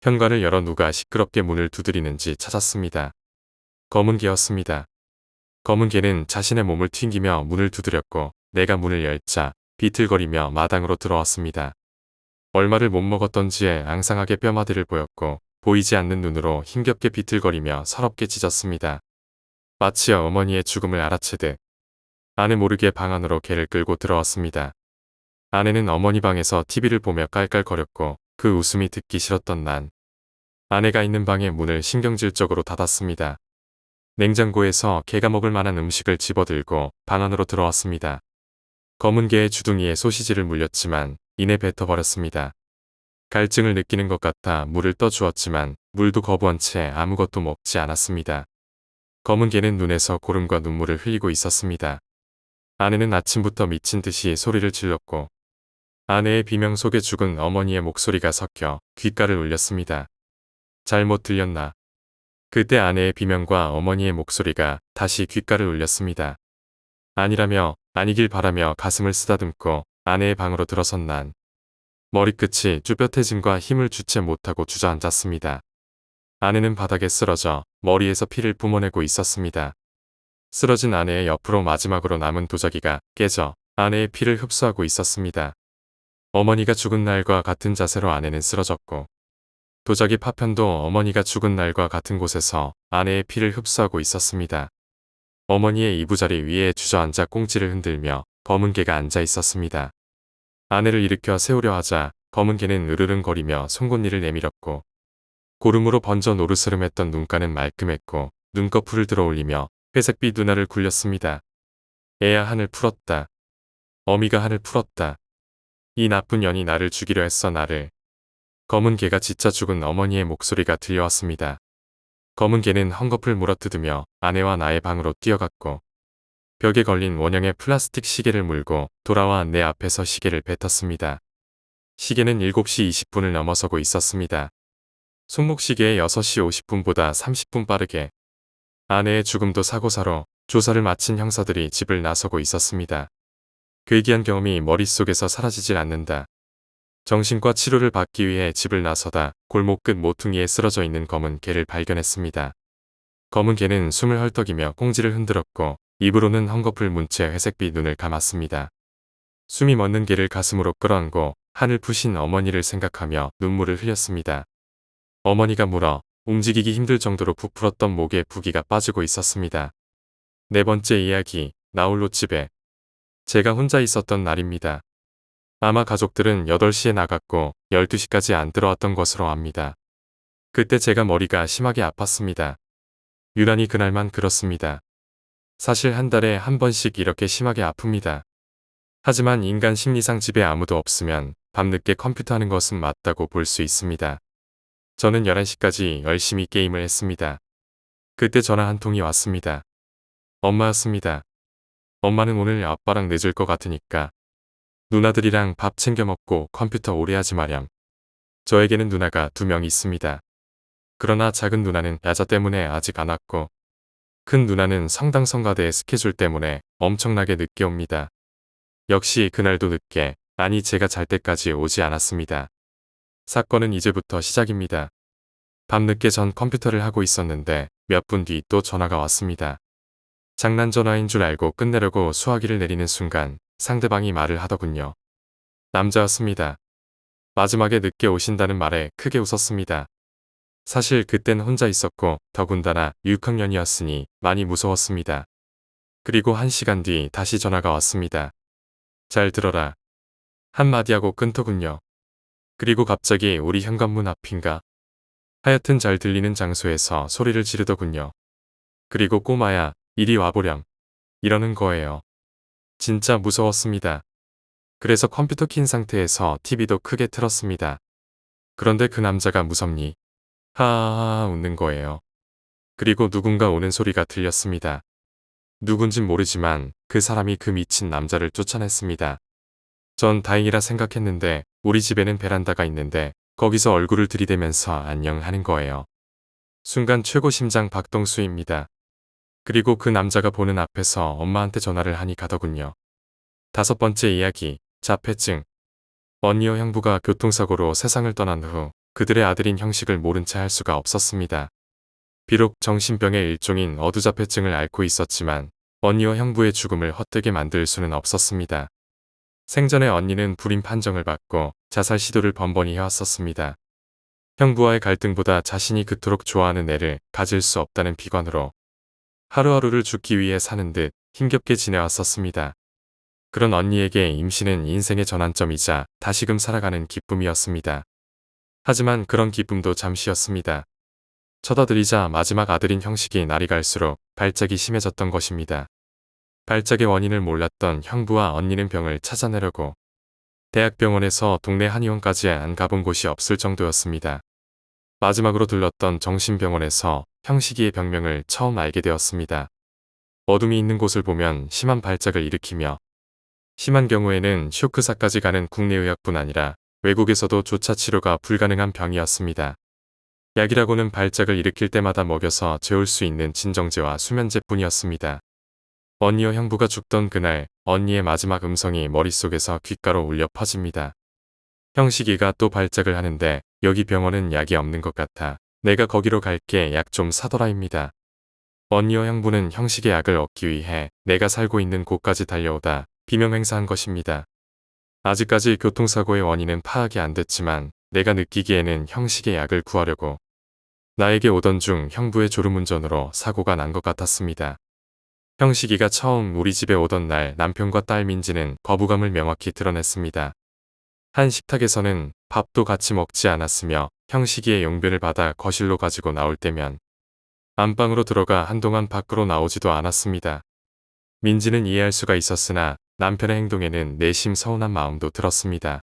현관을 열어 누가 시끄럽게 문을 두드리는지 찾았습니다. 검은 개였습니다. 검은 개는 자신의 몸을 튕기며 문을 두드렸고 내가 문을 열자 비틀거리며 마당으로 들어왔습니다. 얼마를 못 먹었던지에 앙상하게 뼈마디를 보였고 보이지 않는 눈으로 힘겹게 비틀거리며 서럽게 짖었습니다. 마치 어머니의 죽음을 알아채듯 아내 모르게 방 안으로 개를 끌고 들어왔습니다. 아내는 어머니 방에서 TV를 보며 깔깔거렸고 그 웃음이 듣기 싫었던 난 아내가 있는 방의 문을 신경질적으로 닫았습니다. 냉장고에서 개가 먹을 만한 음식을 집어들고 방 안으로 들어왔습니다. 검은 개의 주둥이에 소시지를 물렸지만 이내 뱉어버렸습니다. 갈증을 느끼는 것 같아 물을 떠주었지만 물도 거부한 채 아무것도 먹지 않았습니다. 검은 개는 눈에서 고름과 눈물을 흘리고 있었습니다. 아내는 아침부터 미친 듯이 소리를 질렀고 아내의 비명 속에 죽은 어머니의 목소리가 섞여 귓가를 울렸습니다. 잘못 들렸나? 그때 아내의 비명과 어머니의 목소리가 다시 귓가를 울렸습니다. 아니라며 아니길 바라며 가슴을 쓰다듬고 아내의 방으로 들어선 난 머리끝이 쭈뼛해짐과 힘을 주체 못하고 주저앉았습니다. 아내는 바닥에 쓰러져 머리에서 피를 뿜어내고 있었습니다. 쓰러진 아내의 옆으로 마지막으로 남은 도자기가 깨져 아내의 피를 흡수하고 있었습니다. 어머니가 죽은 날과 같은 자세로 아내는 쓰러졌고 도자기 파편도 어머니가 죽은 날과 같은 곳에서 아내의 피를 흡수하고 있었습니다. 어머니의 이부자리 위에 주저앉아 꽁지를 흔들며 검은 개가 앉아 있었습니다. 아내를 일으켜 세우려 하자 검은 개는 으르릉거리며 송곳니를 내밀었고 고름으로 번져 노르스름했던 눈가는 말끔했고 눈꺼풀을 들어올리며 회색빛 눈알을 굴렸습니다. 애야 한을 풀었다. 어미가 한을 풀었다. 이 나쁜 년이 나를 죽이려 했어 나를. 검은 개가 짖자 죽은 어머니의 목소리가 들려왔습니다. 검은 개는 헝겊을 물어뜯으며 아내와 나의 방으로 뛰어갔고 벽에 걸린 원형의 플라스틱 시계를 물고 돌아와 내 앞에서 시계를 뱉었습니다. 시계는 7시 20분을 넘어서고 있었습니다. 손목시계의 6시 50분보다 30분 빠르게 아내의 죽음도 사고사로 조사를 마친 형사들이 집을 나서고 있었습니다. 괴기한 경험이 머릿속에서 사라지질 않는다. 정신과 치료를 받기 위해 집을 나서다 골목 끝 모퉁이에 쓰러져 있는 검은 개를 발견했습니다. 검은 개는 숨을 헐떡이며 꽁지를 흔들었고 입으로는 헝겊을 문 채 회색빛 눈을 감았습니다. 숨이 멎는 개를 가슴으로 끌어안고 한을 푸신 어머니를 생각하며 눈물을 흘렸습니다. 어머니가 물어 움직이기 힘들 정도로 부풀었던 목에 부기가 빠지고 있었습니다. 네 번째 이야기, 나홀로 집에. 제가 혼자 있었던 날입니다. 아마 가족들은 8시에 나갔고 12시까지 안 들어왔던 것으로 압니다. 그때 제가 머리가 심하게 아팠습니다. 유난히 그날만 그렇습니다. 사실 한 달에 한 번씩 이렇게 심하게 아픕니다. 하지만 인간 심리상 집에 아무도 없으면 밤늦게 컴퓨터 하는 것은 맞다고 볼 수 있습니다. 저는 11시까지 열심히 게임을 했습니다. 그때 전화 한 통이 왔습니다. 엄마였습니다. 엄마는 오늘 아빠랑 늦을 것 같으니까 누나들이랑 밥 챙겨 먹고 컴퓨터 오래 하지 마렴. 저에게는 누나가 2명 있습니다. 그러나 작은 누나는 야자 때문에 아직 안 왔고 큰 누나는 성당 성가대의 스케줄 때문에 엄청나게 늦게 옵니다. 역시 그날도 늦게, 아니 제가 잘 때까지 오지 않았습니다. 사건은 이제부터 시작입니다. 밤늦게 전 컴퓨터를 하고 있었는데 몇 분 뒤 또 전화가 왔습니다. 장난 전화인 줄 알고 끝내려고 수화기를 내리는 순간 상대방이 말을 하더군요. 남자였습니다. 마지막에 늦게 오신다는 말에 크게 웃었습니다. 사실 그땐 혼자 있었고 더군다나 6학년이었으니 많이 무서웠습니다. 그리고 1시간 뒤 다시 전화가 왔습니다. 잘 들어라. 한마디 하고 끊더군요. 그리고 갑자기 우리 현관문 앞인가? 하여튼 잘 들리는 장소에서 소리를 지르더군요. 그리고 꼬마야, 이리 와보렴. 이러는 거예요. 진짜 무서웠습니다. 그래서 컴퓨터 킨 상태에서 TV도 크게 틀었습니다. 그런데 그 남자가 무섭니? 하하하 웃는 거예요. 그리고 누군가 오는 소리가 들렸습니다. 누군진 모르지만 그 사람이 그 미친 남자를 쫓아냈습니다. 전 다행이라 생각했는데 우리 집에는 베란다가 있는데 거기서 얼굴을 들이대면서 안녕 하는 거예요. 순간 최고 심장 박동수입니다. 그리고 그 남자가 보는 앞에서 엄마한테 전화를 하니 가더군요. 5번째 이야기, 자폐증. 언니와 형부가 교통사고로 세상을 떠난 후 그들의 아들인 형식을 모른 채 할 수가 없었습니다. 비록 정신병의 일종인 어두자폐증을 앓고 있었지만 언니와 형부의 죽음을 헛되게 만들 수는 없었습니다. 생전에 언니는 불임 판정을 받고 자살 시도를 번번이 해왔었습니다. 형부와의 갈등보다 자신이 그토록 좋아하는 애를 가질 수 없다는 비관으로 하루하루를 죽기 위해 사는 듯 힘겹게 지내왔었습니다. 그런 언니에게 임신은 인생의 전환점이자 다시금 살아가는 기쁨이었습니다. 하지만 그런 기쁨도 잠시였습니다. 쳐다들이자 마지막 아들인 형식이 날이 갈수록 발작이 심해졌던 것입니다. 발작의 원인을 몰랐던 형부와 언니는 병을 찾아내려고 대학병원에서 동네 한의원까지 안 가본 곳이 없을 정도였습니다. 마지막으로 들렀던 정신병원에서 형식이의 병명을 처음 알게 되었습니다. 어둠이 있는 곳을 보면 심한 발작을 일으키며 심한 경우에는 쇼크사까지 가는 국내의학뿐 아니라 외국에서도 조차 치료가 불가능한 병이었습니다. 약이라고는 발작을 일으킬 때마다 먹여서 재울 수 있는 진정제와 수면제뿐이었습니다. 언니와 형부가 죽던 그날 언니의 마지막 음성이 머릿속에서 귓가로 울려 퍼집니다. 형식이가 또 발작을 하는데 여기 병원은 약이 없는 것 같아. 내가 거기로 갈게 약 좀 사더라입니다. 언니와 형부는 형식의 약을 얻기 위해 내가 살고 있는 곳까지 달려오다 비명행사한 것입니다. 아직까지 교통사고의 원인은 파악이 안 됐지만 내가 느끼기에는 형식의 약을 구하려고 나에게 오던 중 형부의 졸음운전으로 사고가 난 것 같았습니다. 형식이가 처음 우리 집에 오던 날 남편과 딸 민지는 거부감을 명확히 드러냈습니다. 한 식탁에서는 밥도 같이 먹지 않았으며 형식이의 용변을 받아 거실로 가지고 나올 때면 안방으로 들어가 한동안 밖으로 나오지도 않았습니다. 민지는 이해할 수가 있었으나 남편의 행동에는 내심 서운한 마음도 들었습니다.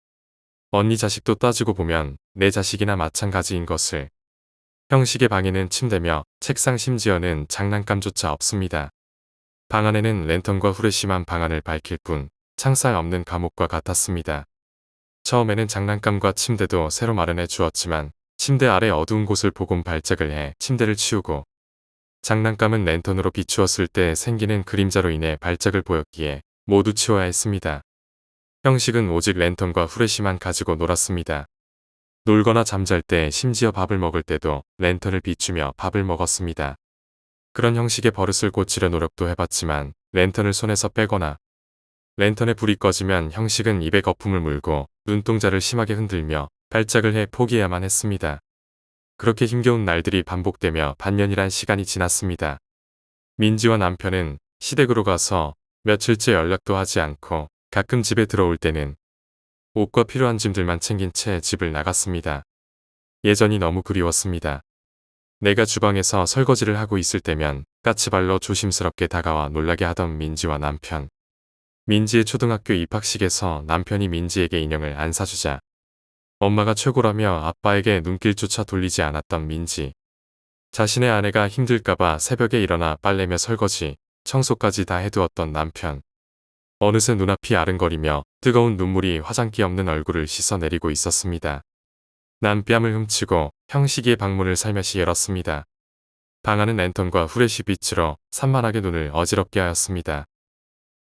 언니 자식도 따지고 보면 내 자식이나 마찬가지인 것을. 형식의 방에는 침대며 책상 심지어는 장난감조차 없습니다. 방 안에는 랜턴과 후레쉬만 방안을 밝힐 뿐 창살 없는 감옥과 같았습니다. 처음에는 장난감과 침대도 새로 마련해 주었지만 침대 아래 어두운 곳을 보곤 발작을 해 침대를 치우고 장난감은 랜턴으로 비추었을 때 생기는 그림자로 인해 발작을 보였기에 모두 치워야 했습니다. 형식은 오직 랜턴과 후레쉬만 가지고 놀았습니다. 놀거나 잠잘 때 심지어 밥을 먹을 때도 랜턴을 비추며 밥을 먹었습니다. 그런 형식의 버릇을 고치려 노력도 해봤지만 랜턴을 손에서 빼거나 랜턴에 불이 꺼지면 형식은 입에 거품을 물고 눈동자를 심하게 흔들며 발작을 해 포기해야만 했습니다. 그렇게 힘겨운 날들이 반복되며 반년이란 시간이 지났습니다. 민지와 남편은 시댁으로 가서 며칠째 연락도 하지 않고 가끔 집에 들어올 때는 옷과 필요한 짐들만 챙긴 채 집을 나갔습니다. 예전이 너무 그리웠습니다. 내가 주방에서 설거지를 하고 있을 때면 까치발로 조심스럽게 다가와 놀라게 하던 민지와 남편. 민지의 초등학교 입학식에서 남편이 민지에게 인형을 안 사주자 엄마가 최고라며 아빠에게 눈길조차 돌리지 않았던 민지. 자신의 아내가 힘들까봐 새벽에 일어나 빨래며 설거지, 청소까지 다 해두었던 남편. 어느새 눈앞이 아른거리며 뜨거운 눈물이 화장기 없는 얼굴을 씻어내리고 있었습니다. 난 뺨을 훔치고 형식이의 방문을 살며시 열었습니다. 방 안은 랜턴과 후레쉬 빛으로 산만하게 눈을 어지럽게 하였습니다.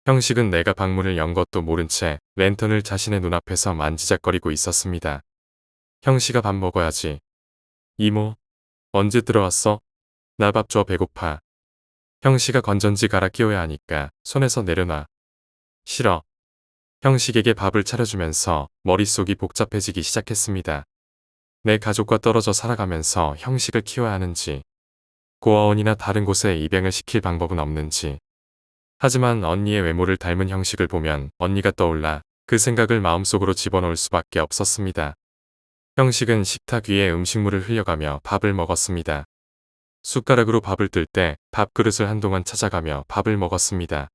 형식은 내가 방문을 연 것도 모른 채 랜턴을 자신의 눈앞에서 만지작거리고 있었습니다. 형식아, 밥 먹어야지. 이모, 언제 들어왔어? 나 밥 줘, 배고파. 형식아, 건전지 갈아 끼워야 하니까 손에서 내려놔. 싫어. 형식에게 밥을 차려주면서 머릿속이 복잡해지기 시작했습니다. 내 가족과 떨어져 살아가면서 형식을 키워야 하는지, 고아원이나 다른 곳에 입양을 시킬 방법은 없는지. 하지만 언니의 외모를 닮은 형식을 보면 언니가 떠올라 그 생각을 마음속으로 집어넣을 수밖에 없었습니다. 형식은 식탁 위에 음식물을 흘려가며 밥을 먹었습니다. 숟가락으로 밥을 뜰 때 밥그릇을 한동안 찾아가며 밥을 먹었습니다.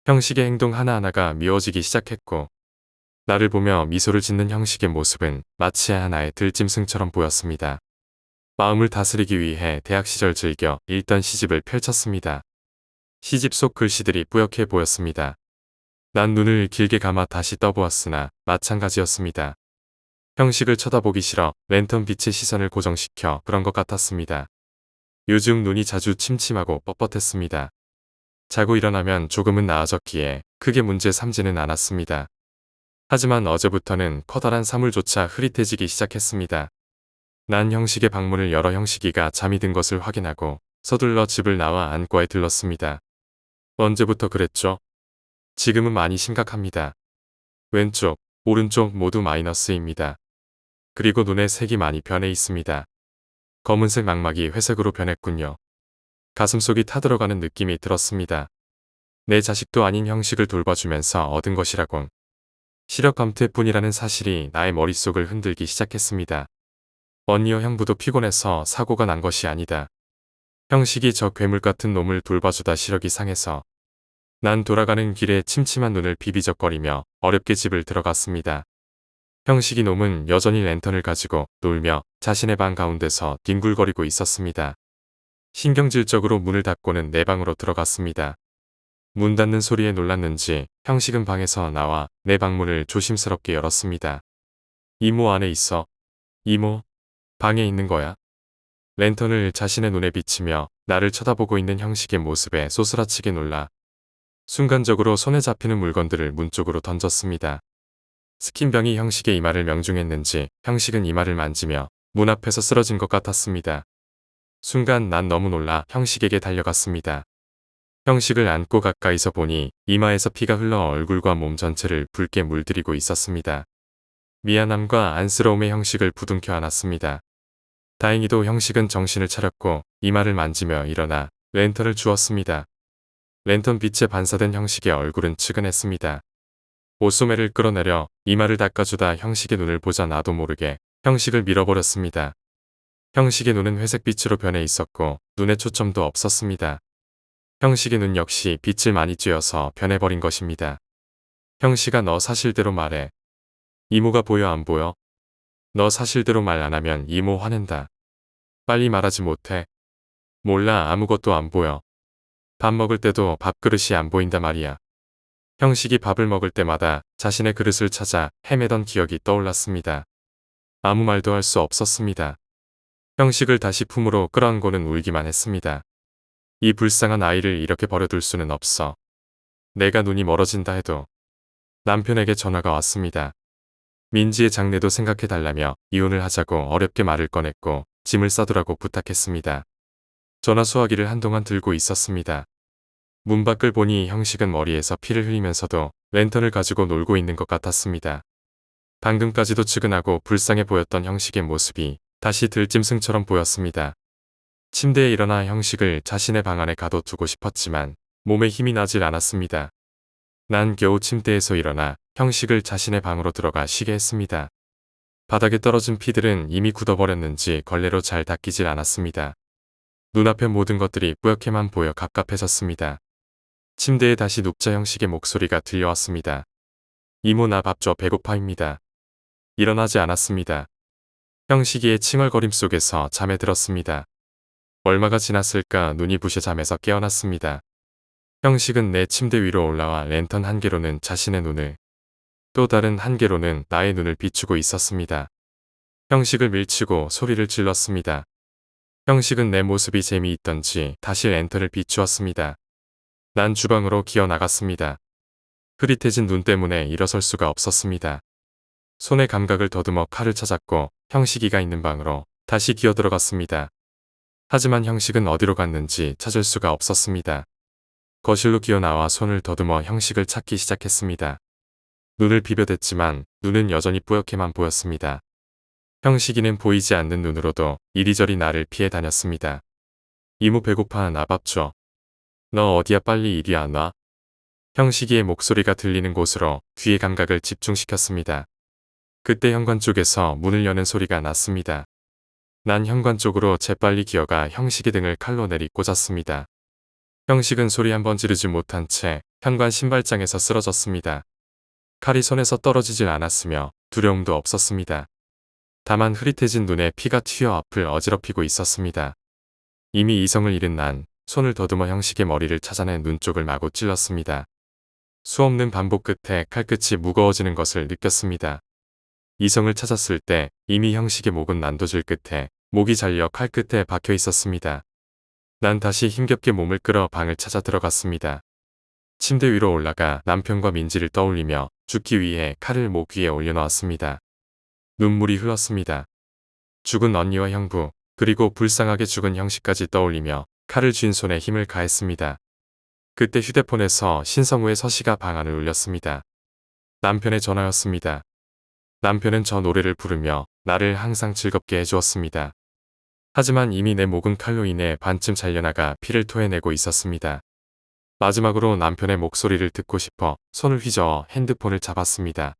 형식의 행동 하나하나가 미워지기 시작했고, 나를 보며 미소를 짓는 형식의 모습은 마치 하나의 들짐승처럼 보였습니다. 마음을 다스리기 위해 대학 시절 즐겨 읽던 시집을 펼쳤습니다. 시집 속 글씨들이 뿌옇게 보였습니다. 난 눈을 길게 감아 다시 떠보았으나 마찬가지였습니다. 형식을 쳐다보기 싫어 랜턴 빛의 시선을 고정시켜 그런 것 같았습니다. 요즘 눈이 자주 침침하고 뻣뻣했습니다. 자고 일어나면 조금은 나아졌기에 크게 문제 삼지는 않았습니다. 하지만 어제부터는 커다란 사물조차 흐릿해지기 시작했습니다. 난 형식의 방문을 열어 형식이가 잠이 든 것을 확인하고 서둘러 집을 나와 안과에 들렀습니다. 언제부터 그랬죠? 지금은 많이 심각합니다. 왼쪽, 오른쪽 모두 마이너스입니다. 그리고 눈의 색이 많이 변해 있습니다. 검은색 망막이 회색으로 변했군요. 가슴속이 타들어가는 느낌이 들었습니다. 내 자식도 아닌 형식을 돌봐주면서 얻은 것이라곤 시력 감퇴뿐이라는 사실이 나의 머릿속을 흔들기 시작했습니다. 언니와 형부도 피곤해서 사고가 난 것이 아니다. 형식이 저 괴물 같은 놈을 돌봐주다 시력이 상해서. 난 돌아가는 길에 침침한 눈을 비비적거리며 어렵게 집을 들어갔습니다. 형식이 놈은 여전히 랜턴을 가지고 놀며 자신의 방 가운데서 뒹굴거리고 있었습니다. 신경질적으로 문을 닫고는 내 방으로 들어갔습니다. 문 닫는 소리에 놀랐는지 형식은 방에서 나와 내 방문을 조심스럽게 열었습니다. 이모 안에 있어. 이모, 방에 있는 거야? 랜턴을 자신의 눈에 비치며 나를 쳐다보고 있는 형식의 모습에 소스라치게 놀라 순간적으로 손에 잡히는 물건들을 문 쪽으로 던졌습니다. 스킨병이 형식의 이마를 명중했는지 형식은 이마를 만지며 문 앞에서 쓰러진 것 같았습니다. 순간 난 너무 놀라 형식에게 달려갔습니다. 형식을 안고 가까이서 보니 이마에서 피가 흘러 얼굴과 몸 전체를 붉게 물들이고 있었습니다. 미안함과 안쓰러움의 형식을 부둥켜 안았습니다. 다행히도 형식은 정신을 차렸고 이마를 만지며 일어나 랜턴을 주었습니다. 랜턴 빛에 반사된 형식의 얼굴은 측은했습니다. 옷소매를 끌어내려 이마를 닦아주다 형식의 눈을 보자 나도 모르게 형식을 밀어버렸습니다. 형식의 눈은 회색빛으로 변해 있었고 눈에 초점도 없었습니다. 형식의 눈 역시 빛을 많이 쬐어서 변해버린 것입니다. 형식아, 너 사실대로 말해. 이모가 보여 안 보여? 너 사실대로 말 안 하면 이모 화낸다. 빨리 말하지 못해. 몰라, 아무것도 안 보여. 밥 먹을 때도 밥그릇이 안 보인다 말이야. 형식이 밥을 먹을 때마다 자신의 그릇을 찾아 헤매던 기억이 떠올랐습니다. 아무 말도 할 수 없었습니다. 형식을 다시 품으로 끌어안고는 울기만 했습니다. 이 불쌍한 아이를 이렇게 버려둘 수는 없어. 내가 눈이 멀어진다 해도. 남편에게 전화가 왔습니다. 민지의 장래도 생각해달라며 이혼을 하자고 어렵게 말을 꺼냈고 짐을 싸두라고 부탁했습니다. 전화 수화기를 한동안 들고 있었습니다. 문 밖을 보니 형식은 머리에서 피를 흘리면서도 랜턴을 가지고 놀고 있는 것 같았습니다. 방금까지도 측은하고 불쌍해 보였던 형식의 모습이 다시 들짐승처럼 보였습니다. 침대에 일어나 형식을 자신의 방 안에 가둬두고 싶었지만 몸에 힘이 나질 않았습니다. 난 겨우 침대에서 일어나 형식을 자신의 방으로 들어가 쉬게 했습니다. 바닥에 떨어진 피들은 이미 굳어버렸는지 걸레로 잘 닦이질 않았습니다. 눈앞의 모든 것들이 뿌옇게만 보여 갑갑해졌습니다. 침대에 다시 눕자 형식의 목소리가 들려왔습니다. 이모, 나 밥 줘, 배고파입니다. 일어나지 않았습니다. 형식이의 칭얼거림 속에서 잠에 들었습니다. 얼마가 지났을까 눈이 부셔 잠에서 깨어났습니다. 형식은 내 침대 위로 올라와 랜턴 한 개로는 자신의 눈을, 또 다른 한 개로는 나의 눈을 비추고 있었습니다. 형식을 밀치고 소리를 질렀습니다. 형식은 내 모습이 재미있던지 다시 엔터를 비추었습니다. 난 주방으로 기어 나갔습니다. 흐릿해진 눈 때문에 일어설 수가 없었습니다. 손의 감각을 더듬어 칼을 찾았고 형식이가 있는 방으로 다시 기어 들어갔습니다. 하지만 형식은 어디로 갔는지 찾을 수가 없었습니다. 거실로 기어 나와 손을 더듬어 형식을 찾기 시작했습니다. 눈을 비벼댔지만 눈은 여전히 뿌옇게만 보였습니다. 형식이는 보이지 않는 눈으로도 이리저리 나를 피해 다녔습니다. 이모 배고파 나 밥 줘. 너 어디야 빨리 이리 안 와. 형식이의 목소리가 들리는 곳으로 귀의 감각을 집중시켰습니다. 그때 현관 쪽에서 문을 여는 소리가 났습니다. 난 현관 쪽으로 재빨리 기어가 형식의 등을 칼로 내리꽂았습니다. 형식은 소리 한번 지르지 못한 채 현관 신발장에서 쓰러졌습니다. 칼이 손에서 떨어지질 않았으며 두려움도 없었습니다. 다만 흐릿해진 눈에 피가 튀어 앞을 어지럽히고 있었습니다. 이미 이성을 잃은 난 손을 더듬어 형식의 머리를 찾아내 눈 쪽을 마구 찔렀습니다. 수없는 반복 끝에 칼끝이 무거워지는 것을 느꼈습니다. 이성을 찾았을 때 이미 형식의 목은 난도질 끝에 목이 잘려 칼끝에 박혀 있었습니다. 난 다시 힘겹게 몸을 끌어 방을 찾아 들어갔습니다. 침대 위로 올라가 남편과 민지를 떠올리며 죽기 위해 칼을 목 위에 올려놓았습니다. 눈물이 흘렀습니다. 죽은 언니와 형부, 그리고 불쌍하게 죽은 형식까지 떠올리며 칼을 쥔 손에 힘을 가했습니다. 그때 휴대폰에서 신성우의 서시가 방안을 울렸습니다. 남편의 전화였습니다. 남편은 저 노래를 부르며 나를 항상 즐겁게 해주었습니다. 하지만 이미 내 목은 칼로 인해 반쯤 잘려나가 피를 토해내고 있었습니다. 마지막으로 남편의 목소리를 듣고 싶어 손을 휘저어 핸드폰을 잡았습니다.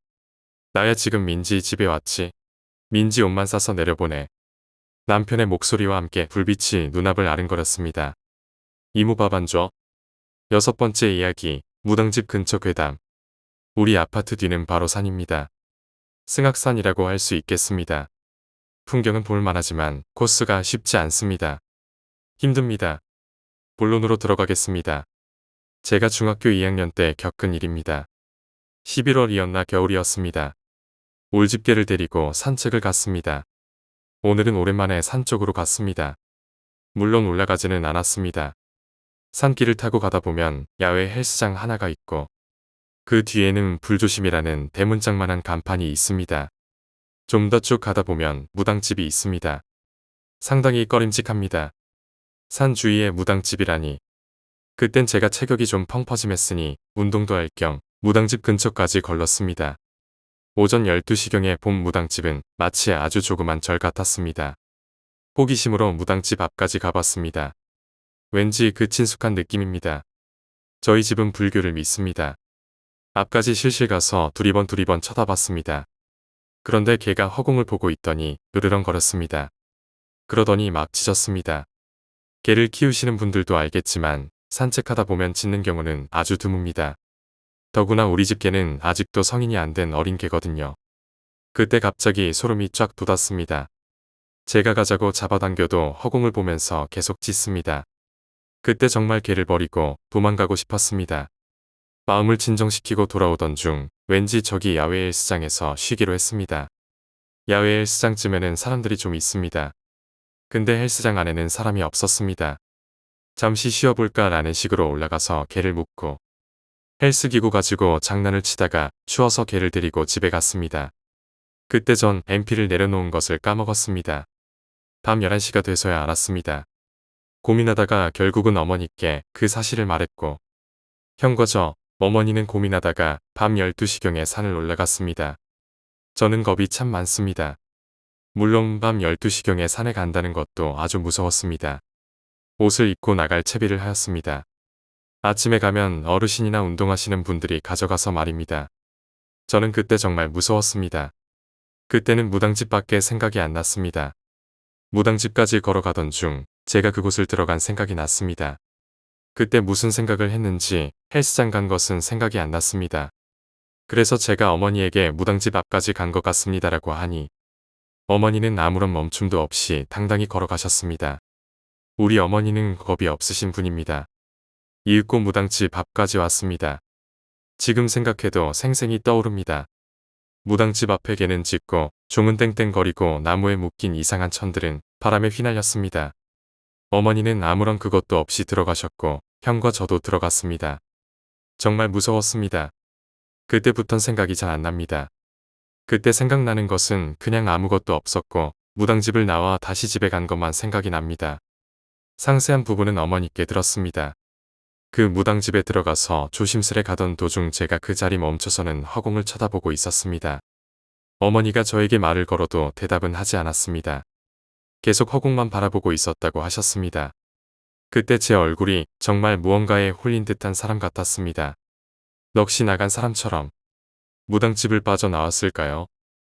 나야 지금 민지 집에 왔지. 민지 옷만 싸서 내려보내. 남편의 목소리와 함께 불빛이 눈앞을 아른거렸습니다. 이모 밥 안 줘? 6번째 이야기, 무당집 근처 괴담. 우리 아파트 뒤는 바로 산입니다. 승악산이라고 할 수 있겠습니다. 풍경은 볼만하지만 코스가 쉽지 않습니다. 힘듭니다. 본론으로 들어가겠습니다. 제가 중학교 2학년 때 겪은 일입니다. 11월이었나 겨울이었습니다. 올집게를 데리고 산책을 갔습니다. 오늘은 오랜만에 산 쪽으로 갔습니다. 물론 올라가지는 않았습니다. 산길을 타고 가다 보면 야외 헬스장 하나가 있고 그 뒤에는 불조심이라는 대문짝만한 간판이 있습니다. 좀 더 쭉 가다 보면 무당집이 있습니다. 상당히 꺼림칙합니다. 산 주위에 무당집이라니. 그땐 제가 체격이 좀 펑퍼짐했으니 운동도 할 겸 무당집 근처까지 걸렀습니다. 오전 12시경에 본 무당집은 마치 아주 조그만 절 같았습니다. 호기심으로 무당집 앞까지 가봤습니다. 왠지 그 친숙한 느낌입니다. 저희 집은 불교를 믿습니다. 앞까지 실실 가서 두리번 쳐다봤습니다. 그런데 개가 허공을 보고 있더니 으르렁거렸습니다. 그러더니 막 짖었습니다. 개를 키우시는 분들도 알겠지만 산책하다 보면 짖는 경우는 아주 드뭅니다. 더구나 우리 집 개는 아직도 성인이 안 된 어린 개거든요. 그때 갑자기 소름이 쫙 돋았습니다. 제가 가자고 잡아당겨도 허공을 보면서 계속 짖습니다. 그때 정말 개를 버리고 도망가고 싶었습니다. 마음을 진정시키고 돌아오던 중 왠지 저기 야외 헬스장에서 쉬기로 했습니다. 야외 헬스장쯤에는 사람들이 좀 있습니다. 근데 헬스장 안에는 사람이 없었습니다. 잠시 쉬어볼까 라는 식으로 올라가서 개를 묶고 헬스기구 가지고 장난을 치다가 추워서 개를 데리고 집에 갔습니다. 그때 전 MP를 내려놓은 것을 까먹었습니다. 밤 11시가 돼서야 알았습니다. 고민하다가 결국은 어머니께 그 사실을 말했고 형과 저, 어머니는 고민하다가 밤 12시경에 산을 올라갔습니다. 저는 겁이 참 많습니다. 물론 밤 12시경에 산에 간다는 것도 아주 무서웠습니다. 옷을 입고 나갈 채비를 하였습니다. 아침에 가면 어르신이나 운동하시는 분들이 가져가서 말입니다. 저는 그때 정말 무서웠습니다. 그때는 무당집밖에 생각이 안 났습니다. 무당집까지 걸어가던 중 제가 그곳을 들어간 생각이 났습니다. 그때 무슨 생각을 했는지 헬스장 간 것은 생각이 안 났습니다. 그래서 제가 어머니에게 무당집 앞까지 간 것 같습니다라고 하니 어머니는 아무런 멈춤도 없이 당당히 걸어가셨습니다. 우리 어머니는 겁이 없으신 분입니다. 이윽고 무당집 앞까지 왔습니다. 지금 생각해도 생생히 떠오릅니다. 무당집 앞에 개는 짖고 종은 땡땡거리고 나무에 묶인 이상한 천들은 바람에 휘날렸습니다. 어머니는 아무런 그것도 없이 들어가셨고 형과 저도 들어갔습니다. 정말 무서웠습니다. 그때부턴 생각이 잘 안 납니다. 그때 생각나는 것은 그냥 아무것도 없었고 무당집을 나와 다시 집에 간 것만 생각이 납니다. 상세한 부분은 어머니께 들었습니다. 그 무당집에 들어가서 조심스레 가던 도중 제가 그 자리 멈춰서는 허공을 쳐다보고 있었습니다. 어머니가 저에게 말을 걸어도 대답은 하지 않았습니다. 계속 허공만 바라보고 있었다고 하셨습니다. 그때 제 얼굴이 정말 무언가에 홀린 듯한 사람 같았습니다. 넋이 나간 사람처럼. 무당집을 빠져나왔을까요?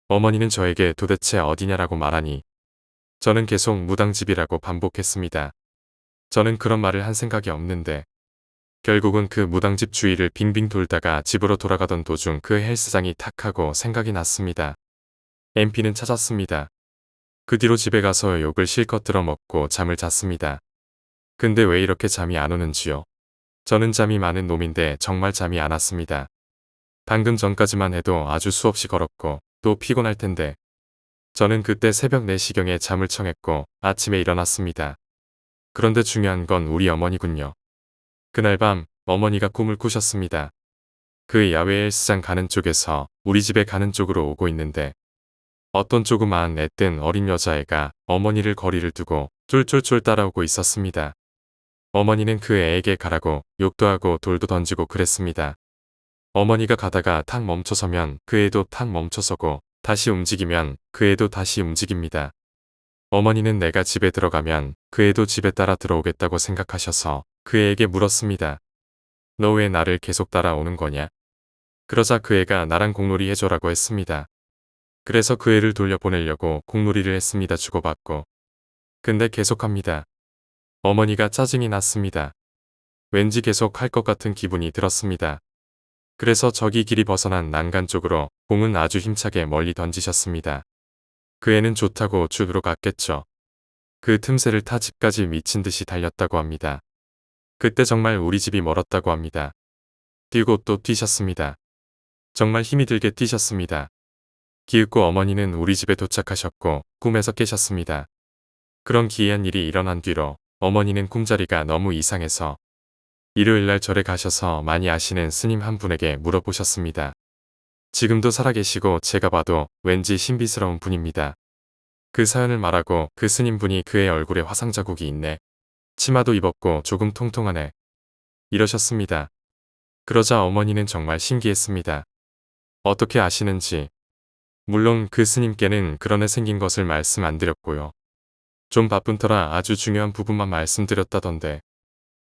어머니는 저에게 도대체 어디냐라고 말하니 저는 계속 무당집이라고 반복했습니다. 저는 그런 말을 한 생각이 없는데 결국은 그 무당집 주위를 빙빙 돌다가 집으로 돌아가던 도중 그 헬스장이 탁 하고 생각이 났습니다. MP는 찾았습니다. 그 뒤로 집에 가서 욕을 실컷 들어먹고 잠을 잤습니다. 근데 왜 이렇게 잠이 안 오는지요? 저는 잠이 많은 놈인데 정말 잠이 안 왔습니다. 방금 전까지만 해도 아주 수없이 걸었고 또 피곤할 텐데 저는 그때 새벽 4시경에 잠을 청했고 아침에 일어났습니다. 그런데 중요한 건 우리 어머니군요. 그날 밤 어머니가 꿈을 꾸셨습니다. 그 야외 헬스장 가는 쪽에서 우리 집에 가는 쪽으로 오고 있는데 어떤 조그마한 애뜬 어린 여자애가 어머니를 거리를 두고 쫄쫄쫄 따라오고 있었습니다. 어머니는 그 애에게 가라고 욕도 하고 돌도 던지고 그랬습니다. 어머니가 가다가 탁 멈춰서면 그 애도 탁 멈춰서고 다시 움직이면 그 애도 다시 움직입니다. 어머니는 내가 집에 들어가면 그 애도 집에 따라 들어오겠다고 생각하셔서 그 애에게 물었습니다. 너 왜 나를 계속 따라오는 거냐? 그러자 그 애가 나랑 공놀이 해줘라고 했습니다. 그래서 그 애를 돌려보내려고 공놀이를 했습니다. 주고받고. 근데 계속합니다. 어머니가 짜증이 났습니다. 왠지 계속 할 것 같은 기분이 들었습니다. 그래서 저기 길이 벗어난 난간 쪽으로 공은 아주 힘차게 멀리 던지셨습니다. 그 애는 좋다고 집으로 갔겠죠. 그 틈새를 타 집까지 미친 듯이 달렸다고 합니다. 그때 정말 우리 집이 멀었다고 합니다. 뛰고 또 뛰셨습니다. 정말 힘이 들게 뛰셨습니다. 기윽고 어머니는 우리 집에 도착하셨고 꿈에서 깨셨습니다. 그런 기이한 일이 일어난 뒤로 어머니는 꿈자리가 너무 이상해서 일요일날 절에 가셔서 많이 아시는 스님 한 분에게 물어보셨습니다. 지금도 살아계시고 제가 봐도 왠지 신비스러운 분입니다. 그 사연을 말하고 그 스님분이 그의 얼굴에 화상 자국이 있네. 치마도 입었고 조금 통통하네. 이러셨습니다. 그러자 어머니는 정말 신기했습니다. 어떻게 아시는지. 물론 그 스님께는 그런 애 생긴 것을 말씀 안 드렸고요. 좀 바쁜 터라 아주 중요한 부분만 말씀드렸다던데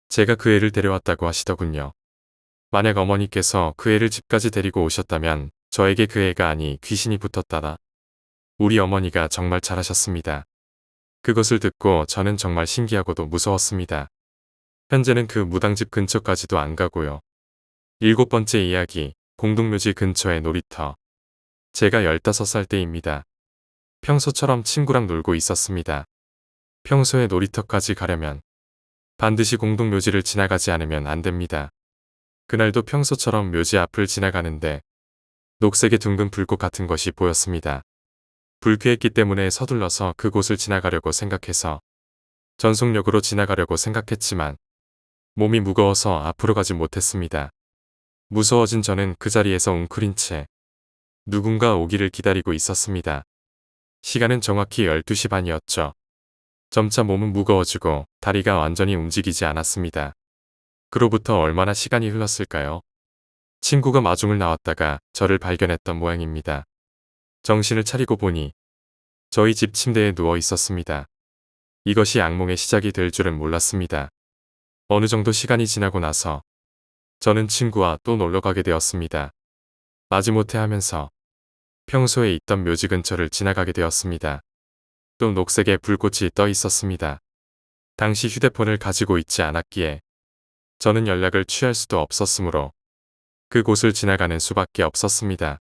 제가 그 애를 데려왔다고 하시더군요. 만약 어머니께서 그 애를 집까지 데리고 오셨다면 저에게 그 애가 아니 귀신이 붙었다라. 우리 어머니가 정말 잘하셨습니다. 그것을 듣고 저는 정말 신기하고도 무서웠습니다. 현재는 그 무당집 근처까지도 안 가고요. 7번째 이야기, 공동묘지 근처의 놀이터. 제가 15살 때입니다. 평소처럼 친구랑 놀고 있었습니다. 평소에 놀이터까지 가려면 반드시 공동묘지를 지나가지 않으면 안 됩니다. 그날도 평소처럼 묘지 앞을 지나가는데 녹색의 둥근 불꽃 같은 것이 보였습니다. 불쾌했기 때문에 서둘러서 그곳을 지나가려고 생각해서 전속력으로 지나가려고 생각했지만 몸이 무거워서 앞으로 가지 못했습니다. 무서워진 저는 그 자리에서 웅크린 채 누군가 오기를 기다리고 있었습니다. 시간은 정확히 12시 반이었죠. 점차 몸은 무거워지고 다리가 완전히 움직이지 않았습니다. 그로부터 얼마나 시간이 흘렀을까요? 친구가 마중을 나왔다가 저를 발견했던 모양입니다. 정신을 차리고 보니 저희 집 침대에 누워 있었습니다. 이것이 악몽의 시작이 될 줄은 몰랐습니다. 어느 정도 시간이 지나고 나서 저는 친구와 또 놀러 가게 되었습니다. 마지못해 하면서 평소에 있던 묘지 근처를 지나가게 되었습니다. 또 녹색의 불꽃이 떠 있었습니다. 당시 휴대폰을 가지고 있지 않았기에 저는 연락을 취할 수도 없었으므로 그곳을 지나가는 수밖에 없었습니다.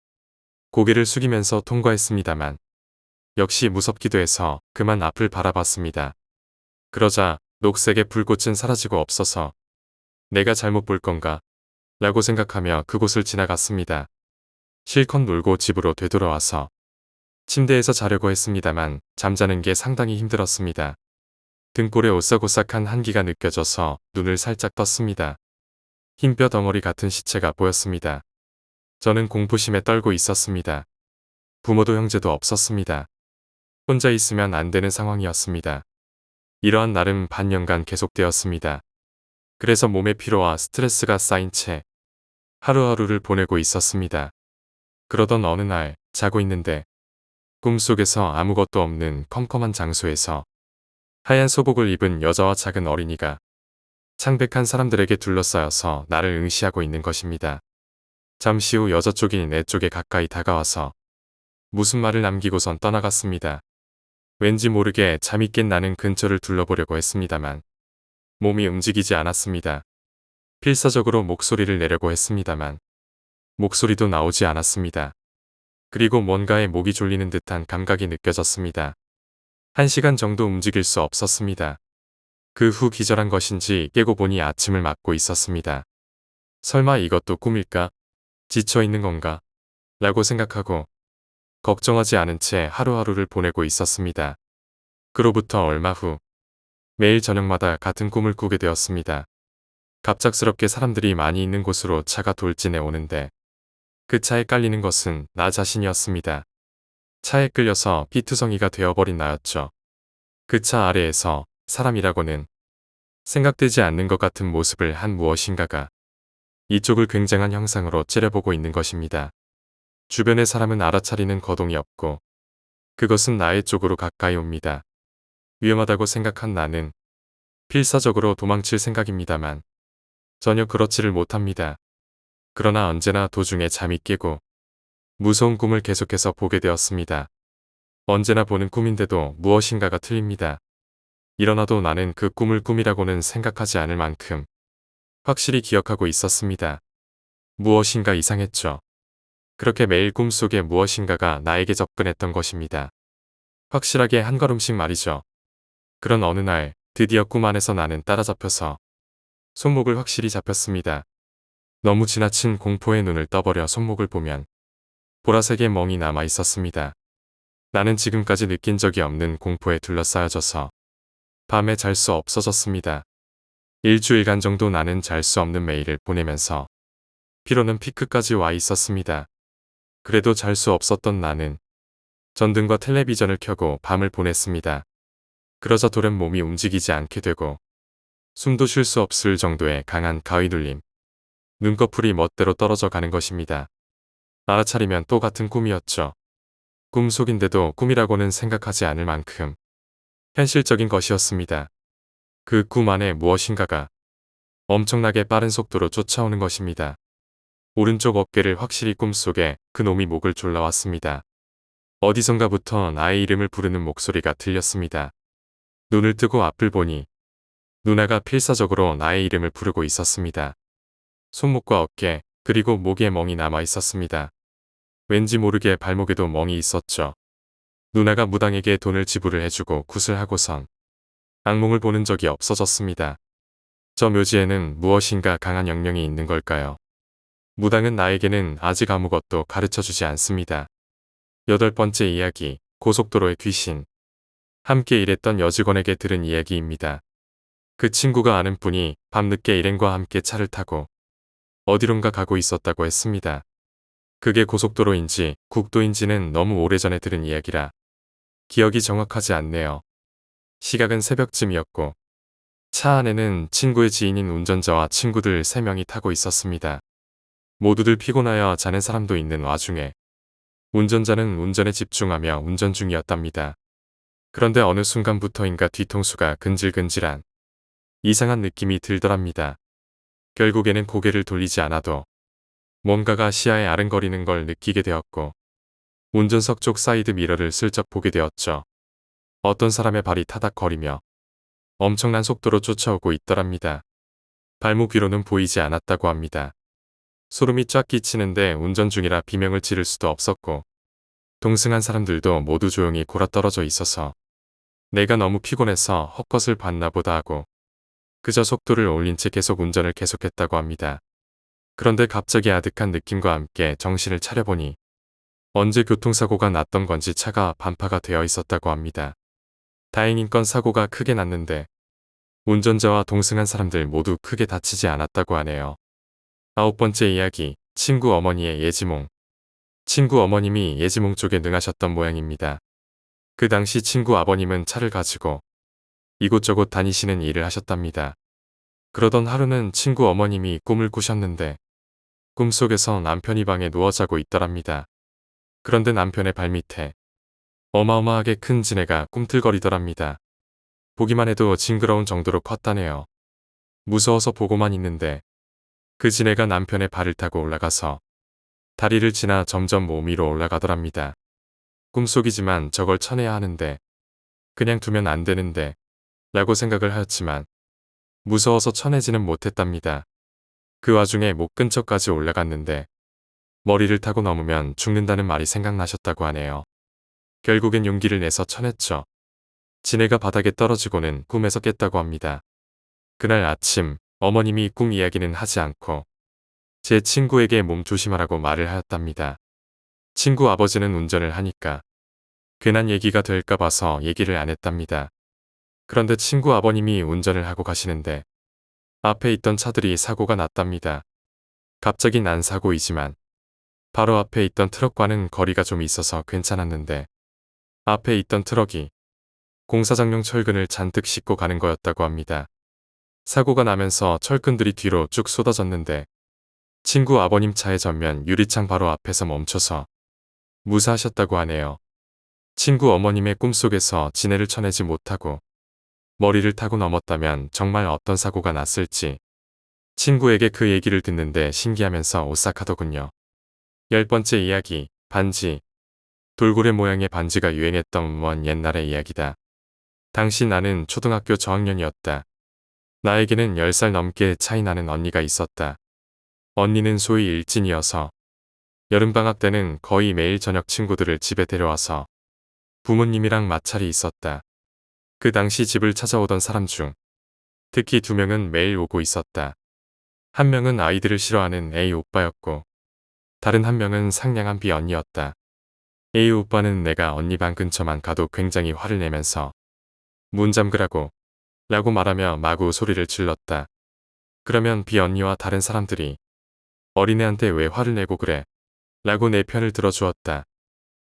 고개를 숙이면서 통과했습니다만 역시 무섭기도 해서 그만 앞을 바라봤습니다. 그러자 녹색의 불꽃은 사라지고 없어서 내가 잘못 볼 건가? 라고 생각하며 그곳을 지나갔습니다. 실컷 놀고 집으로 되돌아와서 침대에서 자려고 했습니다만 잠자는 게 상당히 힘들었습니다. 등골에 오싹오싹한 한기가 느껴져서 눈을 살짝 떴습니다. 흰 뼈 덩어리 같은 시체가 보였습니다. 저는 공포심에 떨고 있었습니다. 부모도 형제도 없었습니다. 혼자 있으면 안 되는 상황이었습니다. 이러한 날은 반년간 계속되었습니다. 그래서 몸의 피로와 스트레스가 쌓인 채 하루하루를 보내고 있었습니다. 그러던 어느 날 자고 있는데 꿈속에서 아무것도 없는 컴컴한 장소에서 하얀 소복을 입은 여자와 작은 어린이가 창백한 사람들에게 둘러싸여서 나를 응시하고 있는 것입니다. 잠시 후 여자 쪽이 내 쪽에 가까이 다가와서 무슨 말을 남기고선 떠나갔습니다. 왠지 모르게 잠이 깬 나는 근처를 둘러보려고 했습니다만 몸이 움직이지 않았습니다. 필사적으로 목소리를 내려고 했습니다만 목소리도 나오지 않았습니다. 그리고 뭔가에 목이 졸리는 듯한 감각이 느껴졌습니다. 1시간 정도 움직일 수 없었습니다. 그 후 기절한 것인지 깨고 보니 아침을 맞고 있었습니다. 설마 이것도 꿈일까? 지쳐 있는 건가? 라고 생각하고 걱정하지 않은 채 하루하루를 보내고 있었습니다. 그로부터 얼마 후 매일 저녁마다 같은 꿈을 꾸게 되었습니다. 갑작스럽게 사람들이 많이 있는 곳으로 차가 돌진해 오는데 그 차에 깔리는 것은 나 자신이었습니다. 차에 끌려서 피투성이가 되어버린 나였죠. 그 차 아래에서 사람이라고는 생각되지 않는 것 같은 모습을 한 무엇인가가 이쪽을 굉장한 형상으로 째려보고 있는 것입니다. 주변의 사람은 알아차리는 거동이 없고 그것은 나의 쪽으로 가까이 옵니다. 위험하다고 생각한 나는 필사적으로 도망칠 생각입니다만 전혀 그렇지를 못합니다. 그러나 언제나 도중에 잠이 깨고 무서운 꿈을 계속해서 보게 되었습니다. 언제나 보는 꿈인데도 무엇인가가 틀립니다. 일어나도 나는 그 꿈을 꿈이라고는 생각하지 않을 만큼 확실히 기억하고 있었습니다. 무엇인가 이상했죠. 그렇게 매일 꿈속에 무엇인가가 나에게 접근했던 것입니다. 확실하게 한 걸음씩 말이죠. 그런 어느 날 드디어 꿈 안에서 나는 따라잡혀서 손목을 확실히 잡혔습니다. 너무 지나친 공포의 눈을 떠버려 손목을 보면 보라색의 멍이 남아 있었습니다. 나는 지금까지 느낀 적이 없는 공포에 둘러싸여져서 밤에 잘 수 없어졌습니다. 일주일간 정도 나는 잘 수 없는 매일을 보내면서 피로는 피크까지 와 있었습니다. 그래도 잘 수 없었던 나는 전등과 텔레비전을 켜고 밤을 보냈습니다. 그러자 돌연 몸이 움직이지 않게 되고 숨도 쉴 수 없을 정도의 강한 가위눌림, 눈꺼풀이 멋대로 떨어져 가는 것입니다. 알아차리면 또 같은 꿈이었죠. 꿈속인데도 꿈이라고는 생각하지 않을 만큼 현실적인 것이었습니다. 그 꿈 안에 무엇인가가 엄청나게 빠른 속도로 쫓아오는 것입니다. 오른쪽 어깨를 확실히 꿈속에 그 놈이 목을 졸라왔습니다. 어디선가부터 나의 이름을 부르는 목소리가 들렸습니다. 눈을 뜨고 앞을 보니 누나가 필사적으로 나의 이름을 부르고 있었습니다. 손목과 어깨 그리고 목에 멍이 남아 있었습니다. 왠지 모르게 발목에도 멍이 있었죠. 누나가 무당에게 돈을 지불을 해주고 굿을 하고선 악몽을 보는 적이 없어졌습니다. 저 묘지에는 무엇인가 강한 영령이 있는 걸까요? 무당은 나에게는 아직 아무것도 가르쳐주지 않습니다. 8번째 이야기, 고속도로의 귀신. 함께 일했던 여직원에게 들은 이야기입니다. 그 친구가 아는 분이 밤늦게 일행과 함께 차를 타고 어디론가 가고 있었다고 했습니다. 그게 고속도로인지 국도인지는 너무 오래전에 들은 이야기라 기억이 정확하지 않네요. 시각은 새벽쯤이었고 차 안에는 친구의 지인인 운전자와 친구들 3명이 타고 있었습니다. 모두들 피곤하여 자는 사람도 있는 와중에 운전자는 운전에 집중하며 운전 중이었답니다. 그런데 어느 순간부터인가 뒤통수가 근질근질한 이상한 느낌이 들더랍니다. 결국에는 고개를 돌리지 않아도 뭔가가 시야에 아른거리는 걸 느끼게 되었고 운전석 쪽 사이드 미러를 슬쩍 보게 되었죠. 어떤 사람의 발이 타닥거리며 엄청난 속도로 쫓아오고 있더랍니다. 발목 위로는 보이지 않았다고 합니다. 소름이 쫙 끼치는데 운전 중이라 비명을 지를 수도 없었고 동승한 사람들도 모두 조용히 골아떨어져 있어서 내가 너무 피곤해서 헛것을 봤나 보다 하고 그저 속도를 올린 채 계속 운전을 계속했다고 합니다. 그런데 갑자기 아득한 느낌과 함께 정신을 차려보니 언제 교통사고가 났던 건지 차가 반파가 되어 있었다고 합니다. 다행인건 사고가 크게 났는데 운전자와 동승한 사람들 모두 크게 다치지 않았다고 하네요. 9번째 이야기, 친구 어머니의 예지몽. 친구 어머님이 예지몽 쪽에 능하셨던 모양입니다. 그 당시 친구 아버님은 차를 가지고 이곳저곳 다니시는 일을 하셨답니다. 그러던 하루는 친구 어머님이 꿈을 꾸셨는데 꿈속에서 남편이 방에 누워 자고 있더랍니다. 그런데 남편의 발밑에 어마어마하게 큰 지네가 꿈틀거리더랍니다. 보기만 해도 징그러운 정도로 컸다네요. 무서워서 보고만 있는데 그 지네가 남편의 발을 타고 올라가서 다리를 지나 점점 몸 위로 올라가더랍니다. 꿈속이지만 저걸 쳐내야 하는데 그냥 두면 안 되는데 라고 생각을 하였지만 무서워서 쳐내지는 못했답니다. 그 와중에 목 근처까지 올라갔는데 머리를 타고 넘으면 죽는다는 말이 생각나셨다고 하네요. 결국엔 용기를 내서 쳐냈죠. 지네가 바닥에 떨어지고는 꿈에서 깼다고 합니다. 그날 아침 어머님이 꿈 이야기는 하지 않고 제 친구에게 몸 조심하라고 말을 하였답니다. 친구 아버지는 운전을 하니까 괜한 얘기가 될까 봐서 얘기를 안 했답니다. 그런데 친구 아버님이 운전을 하고 가시는데 앞에 있던 차들이 사고가 났답니다. 갑자기 난 사고이지만 바로 앞에 있던 트럭과는 거리가 좀 있어서 괜찮았는데 앞에 있던 트럭이 공사장용 철근을 잔뜩 싣고 가는 거였다고 합니다. 사고가 나면서 철근들이 뒤로 쭉 쏟아졌는데 친구 아버님 차의 전면 유리창 바로 앞에서 멈춰서 무사하셨다고 하네요. 친구 어머님의 꿈속에서 지네를 쳐내지 못하고 머리를 타고 넘었다면 정말 어떤 사고가 났을지 친구에게 그 얘기를 듣는데 신기하면서 오싹하더군요. 10번째 이야기, 반지. 돌고래 모양의 반지가 유행했던 먼 옛날의 이야기다. 당시 나는 초등학교 저학년이었다. 나에게는 10살 넘게 차이 나는 언니가 있었다. 언니는 소위 일진이어서 여름방학 때는 거의 매일 저녁 친구들을 집에 데려와서 부모님이랑 마찰이 있었다. 그 당시 집을 찾아오던 사람 중 특히 2명은 매일 오고 있었다. 한 명은 아이들을 싫어하는 A 오빠였고 다른 한 명은 상냥한 B 언니였다. A 오빠는 내가 언니 방 근처만 가도 굉장히 화를 내면서 문 잠그라고 라고 말하며 마구 소리를 질렀다. 그러면 B 언니와 다른 사람들이 어린애한테 왜 화를 내고 그래? 라고 내 편을 들어주었다.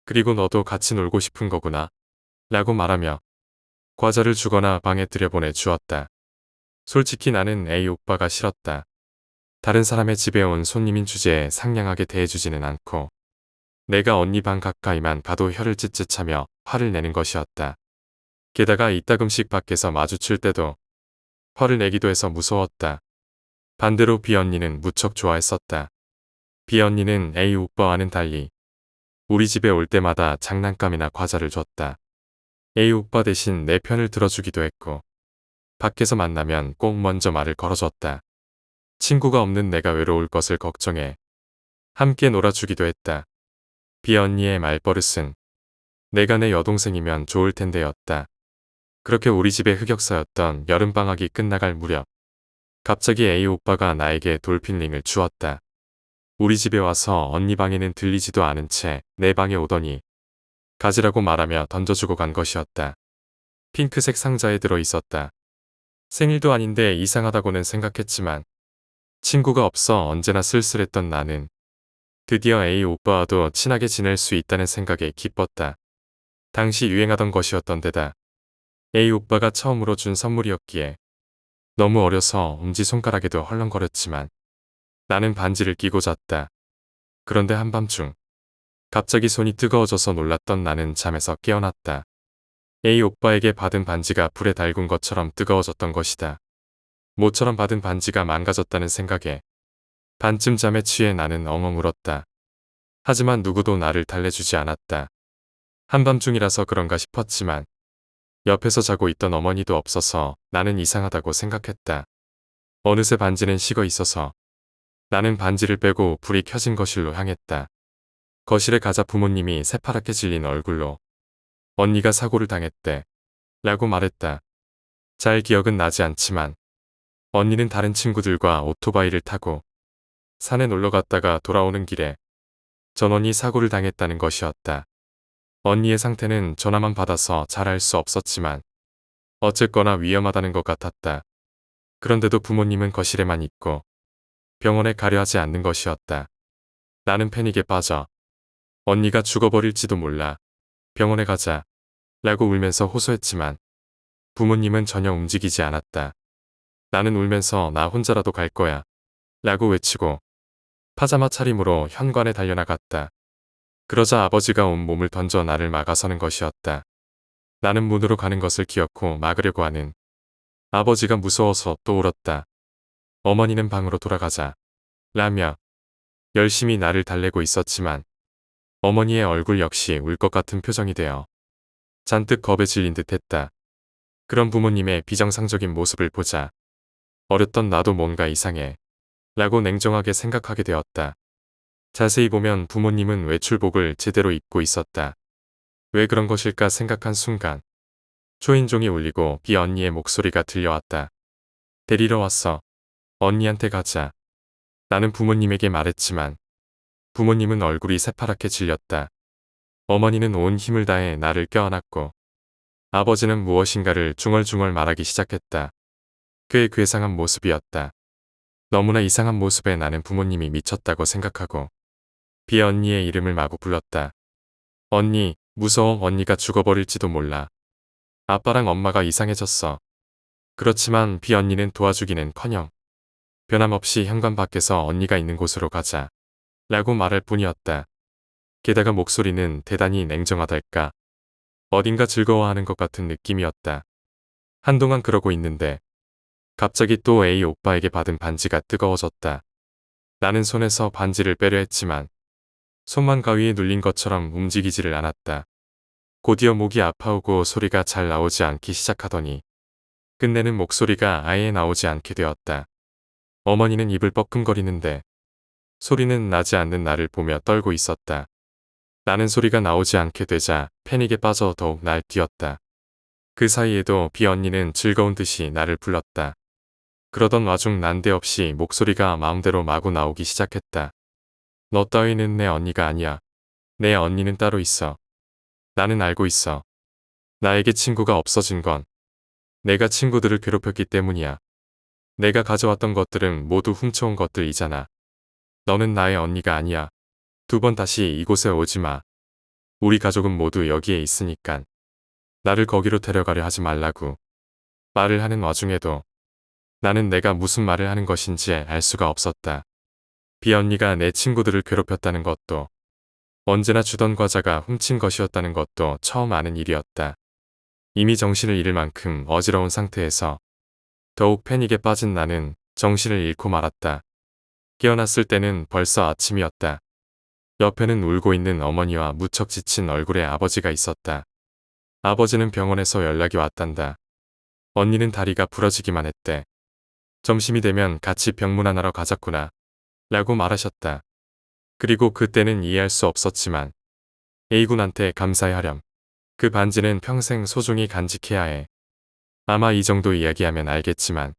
그리고 너도 같이 놀고 싶은 거구나 라고 말하며 과자를 주거나 방에 들여보내 주었다. 솔직히 나는 A 오빠가 싫었다. 다른 사람의 집에 온 손님인 주제에 상냥하게 대해주지는 않고 내가 언니 방 가까이만 가도 혀를 찢찢하며 화를 내는 것이었다. 게다가 이따금씩 밖에서 마주칠 때도 화를 내기도 해서 무서웠다. 반대로 B 언니는 무척 좋아했었다. B 언니는 A 오빠와는 달리 우리 집에 올 때마다 장난감이나 과자를 줬다. A 오빠 대신 내 편을 들어주기도 했고 밖에서 만나면 꼭 먼저 말을 걸어줬다. 친구가 없는 내가 외로울 것을 걱정해 함께 놀아주기도 했다. B 언니의 말버릇은 내가 내 여동생이면 좋을 텐데였다. 그렇게 우리 집의 흑역사였던 여름방학이 끝나갈 무렵 갑자기 A 오빠가 나에게 돌핀링을 주었다. 우리 집에 와서 언니 방에는 들리지도 않은 채 내 방에 오더니 가지라고 말하며 던져주고 간 것이었다. 핑크색 상자에 들어 있었다. 생일도 아닌데 이상하다고는 생각했지만 친구가 없어 언제나 쓸쓸했던 나는 드디어 A 오빠와도 친하게 지낼 수 있다는 생각에 기뻤다. 당시 유행하던 것이었던 데다 A 오빠가 처음으로 준 선물이었기에 너무 어려서 엄지손가락에도 헐렁거렸지만 나는 반지를 끼고 잤다. 그런데 한밤중 갑자기 손이 뜨거워져서 놀랐던 나는 잠에서 깨어났다. A 오빠에게 받은 반지가 불에 달군 것처럼 뜨거워졌던 것이다. 모처럼 받은 반지가 망가졌다는 생각에 반쯤 잠에 취해 나는 엉엉 울었다. 하지만 누구도 나를 달래주지 않았다. 한밤중이라서 그런가 싶었지만 옆에서 자고 있던 어머니도 없어서 나는 이상하다고 생각했다. 어느새 반지는 식어 있어서 나는 반지를 빼고 불이 켜진 거실로 향했다. 거실에 가자 부모님이 새파랗게 질린 얼굴로 언니가 사고를 당했대 라고 말했다. 잘 기억은 나지 않지만 언니는 다른 친구들과 오토바이를 타고 산에 놀러 갔다가 돌아오는 길에 전원이 사고를 당했다는 것이었다. 언니의 상태는 전화만 받아서 잘 알 수 없었지만 어쨌거나 위험하다는 것 같았다. 그런데도 부모님은 거실에만 있고 병원에 가려 하지 않는 것이었다. 나는 패닉에 빠져 언니가 죽어버릴지도 몰라. 병원에 가자. 라고 울면서 호소했지만 부모님은 전혀 움직이지 않았다. 나는 울면서 나 혼자라도 갈 거야. 라고 외치고 파자마 차림으로 현관에 달려나갔다. 그러자 아버지가 온 몸을 던져 나를 막아서는 것이었다. 나는 문으로 가는 것을 기어코 막으려고 하는 아버지가 무서워서 또 울었다. 어머니는 방으로 돌아가자. 라며 열심히 나를 달래고 있었지만 어머니의 얼굴 역시 울 것 같은 표정이 되어 잔뜩 겁에 질린 듯 했다. 그런 부모님의 비정상적인 모습을 보자 어렸던 나도 뭔가 이상해 라고 냉정하게 생각하게 되었다. 자세히 보면 부모님은 외출복을 제대로 입고 있었다. 왜 그런 것일까 생각한 순간 초인종이 울리고 비 언니의 목소리가 들려왔다. 데리러 왔어. 언니한테 가자. 나는 부모님에게 말했지만 부모님은 얼굴이 새파랗게 질렸다. 어머니는 온 힘을 다해 나를 껴안았고 아버지는 무엇인가를 중얼중얼 말하기 시작했다. 꽤 괴상한 모습이었다. 너무나 이상한 모습에 나는 부모님이 미쳤다고 생각하고 비 언니의 이름을 마구 불렀다. 언니, 무서워. 언니가 죽어버릴지도 몰라. 아빠랑 엄마가 이상해졌어. 그렇지만 비 언니는 도와주기는커녕 변함없이 현관 밖에서 언니가 있는 곳으로 가자. 라고 말할 뿐이었다. 게다가 목소리는 대단히 냉정하달까. 어딘가 즐거워하는 것 같은 느낌이었다. 한동안 그러고 있는데 갑자기 또 A 오빠에게 받은 반지가 뜨거워졌다. 나는 손에서 반지를 빼려 했지만 손만 가위에 눌린 것처럼 움직이지를 않았다. 곧이어 목이 아파오고 소리가 잘 나오지 않기 시작하더니 끝내는 목소리가 아예 나오지 않게 되었다. 어머니는 입을 뻐끔거리는데 소리는 나지 않는 나를 보며 떨고 있었다. 나는 소리가 나오지 않게 되자 패닉에 빠져 더욱 날뛰었다. 그 사이에도 비 언니는 즐거운 듯이 나를 불렀다. 그러던 와중 난데없이 목소리가 마음대로 마구 나오기 시작했다. 너 따위는 내 언니가 아니야. 내 언니는 따로 있어. 나는 알고 있어. 나에게 친구가 없어진 건 내가 친구들을 괴롭혔기 때문이야. 내가 가져왔던 것들은 모두 훔쳐온 것들이잖아. 너는 나의 언니가 아니야. 2번 다시 이곳에 오지 마. 우리 가족은 모두 여기에 있으니깐. 나를 거기로 데려가려 하지 말라고. 말을 하는 와중에도 나는 내가 무슨 말을 하는 것인지 알 수가 없었다. 비 언니가 내 친구들을 괴롭혔다는 것도 언제나 주던 과자가 훔친 것이었다는 것도 처음 아는 일이었다. 이미 정신을 잃을 만큼 어지러운 상태에서 더욱 패닉에 빠진 나는 정신을 잃고 말았다. 깨어났을 때는 벌써 아침이었다. 옆에는 울고 있는 어머니와 무척 지친 얼굴의 아버지가 있었다. 아버지는 병원에서 연락이 왔단다. 언니는 다리가 부러지기만 했대. 점심이 되면 같이 병문안하러 가자꾸나 라고 말하셨다. 그리고 그때는 이해할 수 없었지만 A군한테 감사해 하렴. 그 반지는 평생 소중히 간직해야 해. 아마 이 정도 이야기하면 알겠지만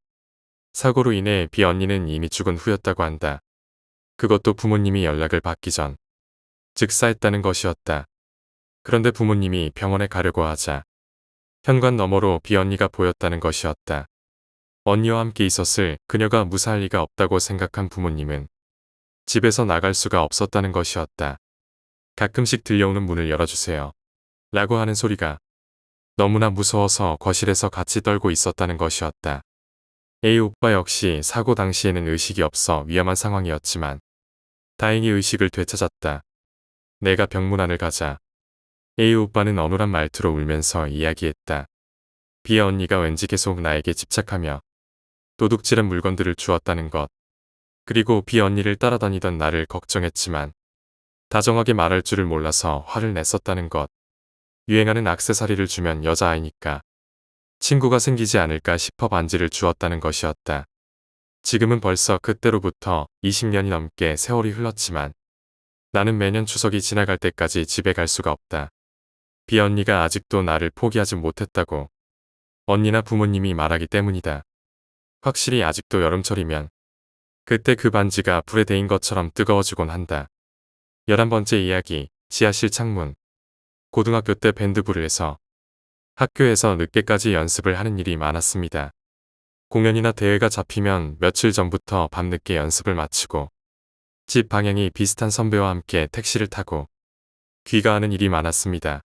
사고로 인해 비 언니는 이미 죽은 후였다고 한다. 그것도 부모님이 연락을 받기 전 즉사했다는 것이었다. 그런데 부모님이 병원에 가려고 하자 현관 너머로 비 언니가 보였다는 것이었다. 언니와 함께 있었을 그녀가 무사할 리가 없다고 생각한 부모님은 집에서 나갈 수가 없었다는 것이었다. 가끔씩 들려오는 문을 열어주세요. 라고 하는 소리가 너무나 무서워서 거실에서 같이 떨고 있었다는 것이었다. A 오빠 역시 사고 당시에는 의식이 없어 위험한 상황이었지만 다행히 의식을 되찾았다. 내가 병문안을 가자 A 오빠는 어눌한 말투로 울면서 이야기했다. 비의 언니가 왠지 계속 나에게 집착하며 도둑질한 물건들을 주었다는 것. 그리고 비 언니를 따라다니던 나를 걱정했지만 다정하게 말할 줄을 몰라서 화를 냈었다는 것. 유행하는 액세서리를 주면 여자아이니까 친구가 생기지 않을까 싶어 반지를 주었다는 것이었다. 지금은 벌써 그때로부터 20년이 넘게 세월이 흘렀지만 나는 매년 추석이 지나갈 때까지 집에 갈 수가 없다. 비 언니가 아직도 나를 포기하지 못했다고 언니나 부모님이 말하기 때문이다. 확실히 아직도 여름철이면 그때 그 반지가 불에 데인 것처럼 뜨거워지곤 한다. 11번째 이야기, 지하실 창문. 고등학교 때 밴드부를 해서 학교에서 늦게까지 연습을 하는 일이 많았습니다. 공연이나 대회가 잡히면 며칠 전부터 밤늦게 연습을 마치고 집 방향이 비슷한 선배와 함께 택시를 타고 귀가하는 일이 많았습니다.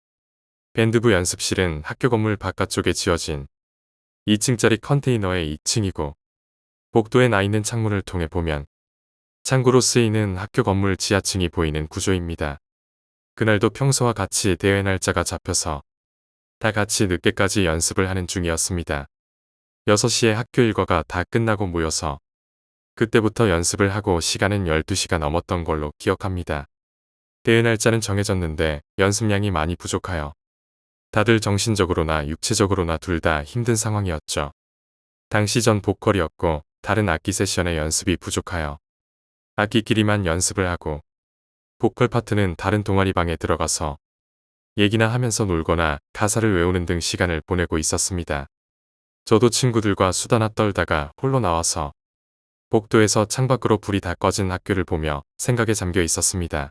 밴드부 연습실은 학교 건물 바깥쪽에 지어진 2층짜리 컨테이너의 2층이고 복도에 나 있는 창문을 통해 보면 창구로 쓰이는 학교 건물 지하층이 보이는 구조입니다. 그날도 평소와 같이 대회 날짜가 잡혀서 다 같이 늦게까지 연습을 하는 중이었습니다. 6시에 학교 일과가 다 끝나고 모여서 그때부터 연습을 하고 시간은 12시가 넘었던 걸로 기억합니다. 대회 날짜는 정해졌는데 연습량이 많이 부족하여 다들 정신적으로나 육체적으로나 둘 다 힘든 상황이었죠. 당시 전 보컬이었고 다른 악기 세션의 연습이 부족하여 악기끼리만 연습을 하고 보컬 파트는 다른 동아리방에 들어가서 얘기나 하면서 놀거나 가사를 외우는 등 시간을 보내고 있었습니다. 저도 친구들과 수다나 떨다가 홀로 나와서 복도에서 창밖으로 불이 다 꺼진 학교를 보며 생각에 잠겨 있었습니다.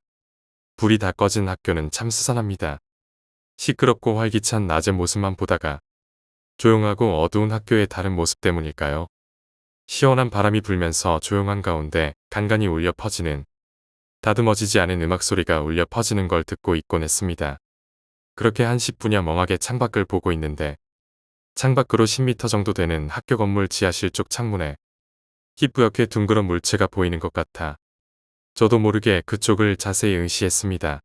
불이 다 꺼진 학교는 참 스산합니다. 시끄럽고 활기찬 낮의 모습만 보다가 조용하고 어두운 학교의 다른 모습 때문일까요? 시원한 바람이 불면서 조용한 가운데 간간히 울려 퍼지는 다듬어지지 않은 음악 소리가 울려 퍼지는 걸 듣고 있곤 했습니다. 그렇게 한 10분여 멍하게 창밖을 보고 있는데 창밖으로 10m 정도 되는 학교 건물 지하실 쪽 창문에 희뿌옇게 둥그런 물체가 보이는 것 같아 저도 모르게 그쪽을 자세히 응시했습니다.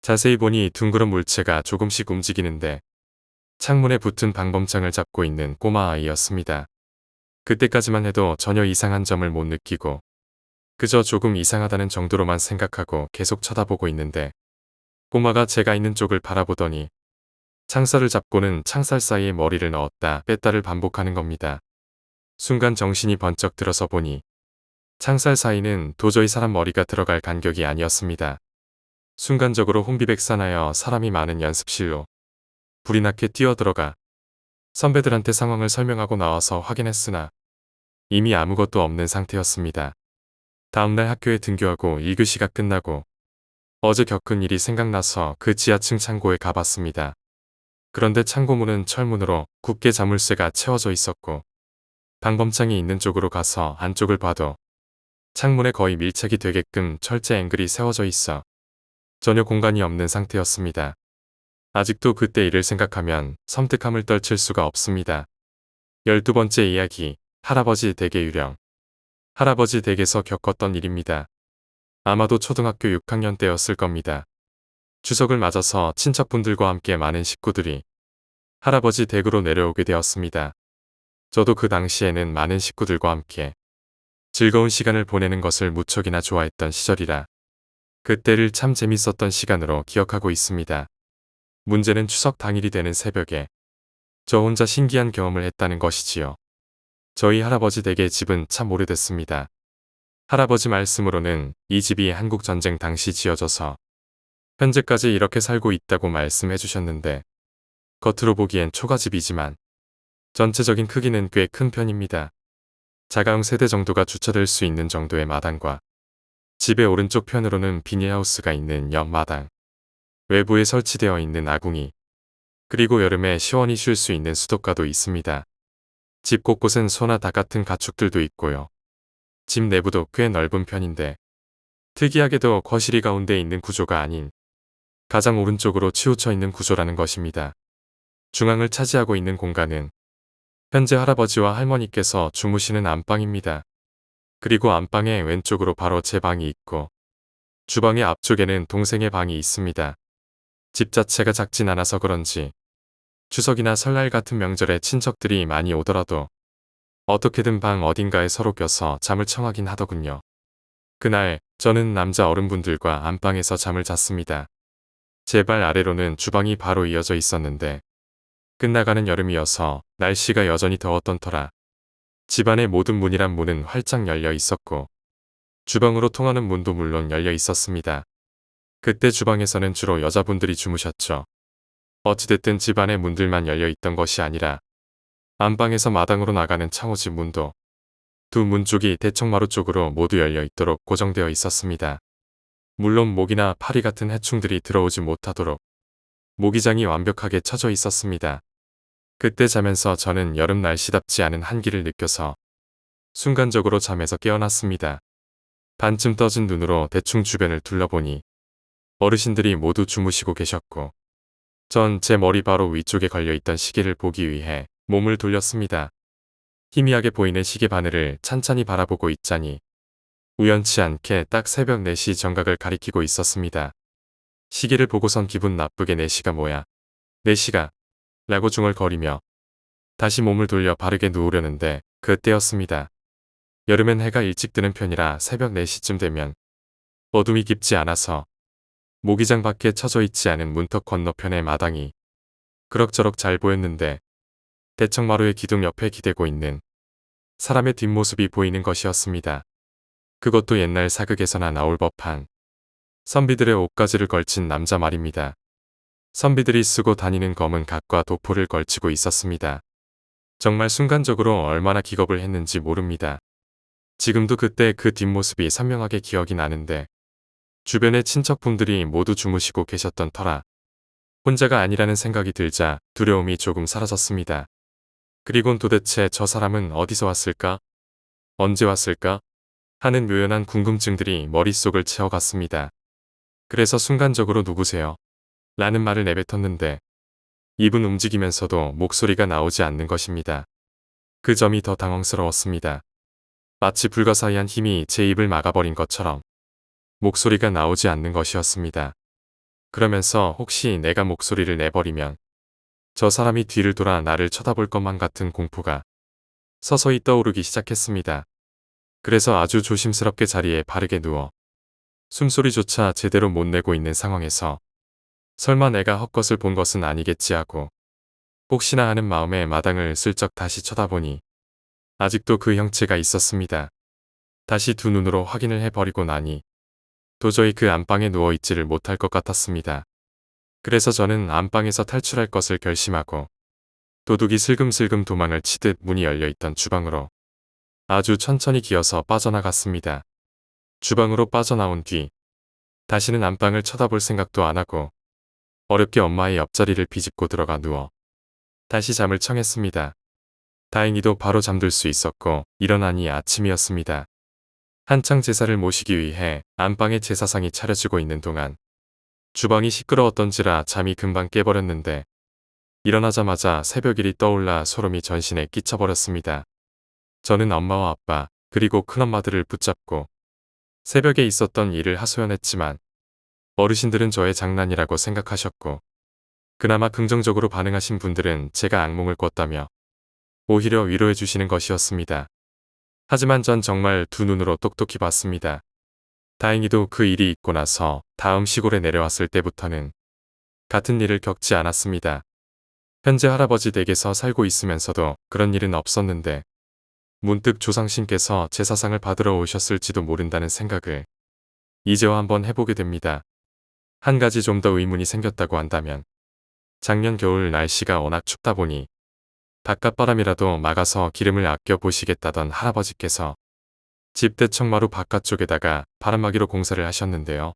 자세히 보니 둥그런 물체가 조금씩 움직이는데 창문에 붙은 방범창을 잡고 있는 꼬마 아이였습니다. 그때까지만 해도 전혀 이상한 점을 못 느끼고 그저 조금 이상하다는 정도로만 생각하고 계속 쳐다보고 있는데 꼬마가 제가 있는 쪽을 바라보더니 창살을 잡고는 창살 사이에 머리를 넣었다 뺐다를 반복하는 겁니다. 순간 정신이 번쩍 들어서 보니 창살 사이는 도저히 사람 머리가 들어갈 간격이 아니었습니다. 순간적으로 혼비백산하여 사람이 많은 연습실로 불이 나게 뛰어들어가 선배들한테 상황을 설명하고 나와서 확인했으나 이미 아무것도 없는 상태였습니다. 다음날 학교에 등교하고 1교시가 끝나고 어제 겪은 일이 생각나서 그 지하층 창고에 가봤습니다. 그런데 창고문은 철문으로 굳게 자물쇠가 채워져 있었고 방범창이 있는 쪽으로 가서 안쪽을 봐도 창문에 거의 밀착이 되게끔 철제 앵글이 세워져 있어 전혀 공간이 없는 상태였습니다. 아직도 그때 일을 생각하면 섬뜩함을 떨칠 수가 없습니다. 12번째 이야기, 할아버지 댁의 유령. 할아버지 댁에서 겪었던 일입니다. 아마도 초등학교 6학년 때였을 겁니다. 추석을 맞아서 친척분들과 함께 많은 식구들이 할아버지 댁으로 내려오게 되었습니다. 저도 그 당시에는 많은 식구들과 함께 즐거운 시간을 보내는 것을 무척이나 좋아했던 시절이라 그때를 참 재밌었던 시간으로 기억하고 있습니다. 문제는 추석 당일이 되는 새벽에 저 혼자 신기한 경험을 했다는 것이지요. 저희 할아버지 댁의 집은 참 오래됐습니다. 할아버지 말씀으로는 이 집이 한국전쟁 당시 지어져서 현재까지 이렇게 살고 있다고 말씀해 주셨는데 겉으로 보기엔 초가집이지만 전체적인 크기는 꽤 큰 편입니다. 자가용 세대 정도가 주차될 수 있는 정도의 마당과 집의 오른쪽 편으로는 비닐하우스가 있는 옆마당, 외부에 설치되어 있는 아궁이, 그리고 여름에 시원히 쉴 수 있는 수도가도 있습니다. 집 곳곳엔 소나 닭 같은 가축들도 있고요. 집 내부도 꽤 넓은 편인데 특이하게도 거실이 가운데 있는 구조가 아닌 가장 오른쪽으로 치우쳐 있는 구조라는 것입니다. 중앙을 차지하고 있는 공간은 현재 할아버지와 할머니께서 주무시는 안방입니다. 그리고 안방의 왼쪽으로 바로 제 방이 있고 주방의 앞쪽에는 동생의 방이 있습니다. 집 자체가 작진 않아서 그런지 추석이나 설날 같은 명절에 친척들이 많이 오더라도 어떻게든 방 어딘가에 서로 껴서 잠을 청하긴 하더군요. 그날 저는 남자 어른분들과 안방에서 잠을 잤습니다. 제 발 아래로는 주방이 바로 이어져 있었는데 끝나가는 여름이어서 날씨가 여전히 더웠던 터라 집안의 모든 문이란 문은 활짝 열려 있었고 주방으로 통하는 문도 물론 열려 있었습니다. 그때 주방에서는 주로 여자분들이 주무셨죠. 어찌됐든 집안의 문들만 열려 있던 것이 아니라 안방에서 마당으로 나가는 창호집 문도 두 문 쪽이 대청마루 쪽으로 모두 열려 있도록 고정되어 있었습니다. 물론 모기나 파리 같은 해충들이 들어오지 못하도록 모기장이 완벽하게 쳐져 있었습니다. 그때 자면서 저는 여름 날씨답지 않은 한기를 느껴서 순간적으로 잠에서 깨어났습니다. 반쯤 떠진 눈으로 대충 주변을 둘러보니 어르신들이 모두 주무시고 계셨고 전 제 머리 바로 위쪽에 걸려있던 시계를 보기 위해 몸을 돌렸습니다. 희미하게 보이는 시계 바늘을 찬찬히 바라보고 있자니 우연치 않게 딱 새벽 4시 정각을 가리키고 있었습니다. 시계를 보고선 기분 나쁘게 4시가 뭐야? 4시가? 라고 중얼거리며 다시 몸을 돌려 바르게 누우려는데 그때였습니다. 여름엔 해가 일찍 뜨는 편이라 새벽 4시쯤 되면 어둠이 깊지 않아서 모기장 밖에 쳐져 있지 않은 문턱 건너편의 마당이 그럭저럭 잘 보였는데 대청마루의 기둥 옆에 기대고 있는 사람의 뒷모습이 보이는 것이었습니다. 그것도 옛날 사극에서나 나올 법한 선비들의 옷가지를 걸친 남자 말입니다. 선비들이 쓰고 다니는 검은 갓과 도포를 걸치고 있었습니다. 정말 순간적으로 얼마나 기겁을 했는지 모릅니다. 지금도 그때 그 뒷모습이 선명하게 기억이 나는데 주변의 친척분들이 모두 주무시고 계셨던 터라 혼자가 아니라는 생각이 들자 두려움이 조금 사라졌습니다. 그리곤 도대체 저 사람은 어디서 왔을까? 언제 왔을까? 하는 묘연한 궁금증들이 머릿속을 채워갔습니다. 그래서 순간적으로 누구세요? 라는 말을 내뱉었는데 입은 움직이면서도 목소리가 나오지 않는 것입니다. 그 점이 더 당황스러웠습니다. 마치 불가사의한 힘이 제 입을 막아버린 것처럼 목소리가 나오지 않는 것이었습니다. 그러면서 혹시 내가 목소리를 내버리면 저 사람이 뒤를 돌아 나를 쳐다볼 것만 같은 공포가 서서히 떠오르기 시작했습니다. 그래서 아주 조심스럽게 자리에 바르게 누워 숨소리조차 제대로 못 내고 있는 상황에서 설마 내가 헛것을 본 것은 아니겠지 하고 혹시나 하는 마음에 마당을 슬쩍 다시 쳐다보니 아직도 그 형체가 있었습니다. 다시 두 눈으로 확인을 해버리고 나니 도저히 그 안방에 누워있지를 못할 것 같았습니다. 그래서 저는 안방에서 탈출할 것을 결심하고 도둑이 슬금슬금 도망을 치듯 문이 열려있던 주방으로 아주 천천히 기어서 빠져나갔습니다. 주방으로 빠져나온 뒤 다시는 안방을 쳐다볼 생각도 안 하고 어렵게 엄마의 옆자리를 비집고 들어가 누워 다시 잠을 청했습니다. 다행히도 바로 잠들 수 있었고 일어나니 아침이었습니다. 한창 제사를 모시기 위해 안방에 제사상이 차려지고 있는 동안 주방이 시끄러웠던지라 잠이 금방 깨버렸는데 일어나자마자 새벽일이 떠올라 소름이 전신에 끼쳐버렸습니다. 저는 엄마와 아빠 그리고 큰엄마들을 붙잡고 새벽에 있었던 일을 하소연했지만 어르신들은 저의 장난이라고 생각하셨고 그나마 긍정적으로 반응하신 분들은 제가 악몽을 꿨다며 오히려 위로해 주시는 것이었습니다. 하지만 전 정말 두 눈으로 똑똑히 봤습니다. 다행히도 그 일이 있고 나서 다음 시골에 내려왔을 때부터는 같은 일을 겪지 않았습니다. 현재 할아버지 댁에서 살고 있으면서도 그런 일은 없었는데 문득 조상신께서 제사상을 받으러 오셨을지도 모른다는 생각을 이제와 한번 해보게 됩니다. 한 가지 좀 더 의문이 생겼다고 한다면 작년 겨울 날씨가 워낙 춥다 보니 바깥바람이라도 막아서 기름을 아껴 보시겠다던 할아버지께서 집 대청마루 바깥쪽에다가 바람막이로 공사를 하셨는데요.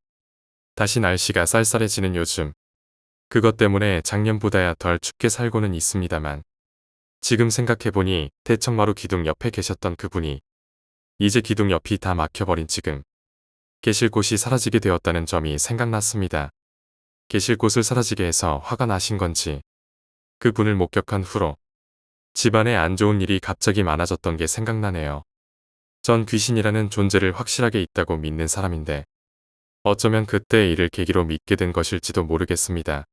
다시 날씨가 쌀쌀해지는 요즘 그것 때문에 작년보다야 덜 춥게 살고는 있습니다만 지금 생각해보니 대청마루 기둥 옆에 계셨던 그분이 이제 기둥 옆이 다 막혀버린 지금 계실 곳이 사라지게 되었다는 점이 생각났습니다. 계실 곳을 사라지게 해서 화가 나신 건지 그분을 목격한 후로 집안에 안 좋은 일이 갑자기 많아졌던 게 생각나네요. 전 귀신이라는 존재를 확실하게 있다고 믿는 사람인데 어쩌면 그때의 일을 계기로 믿게 된 것일지도 모르겠습니다.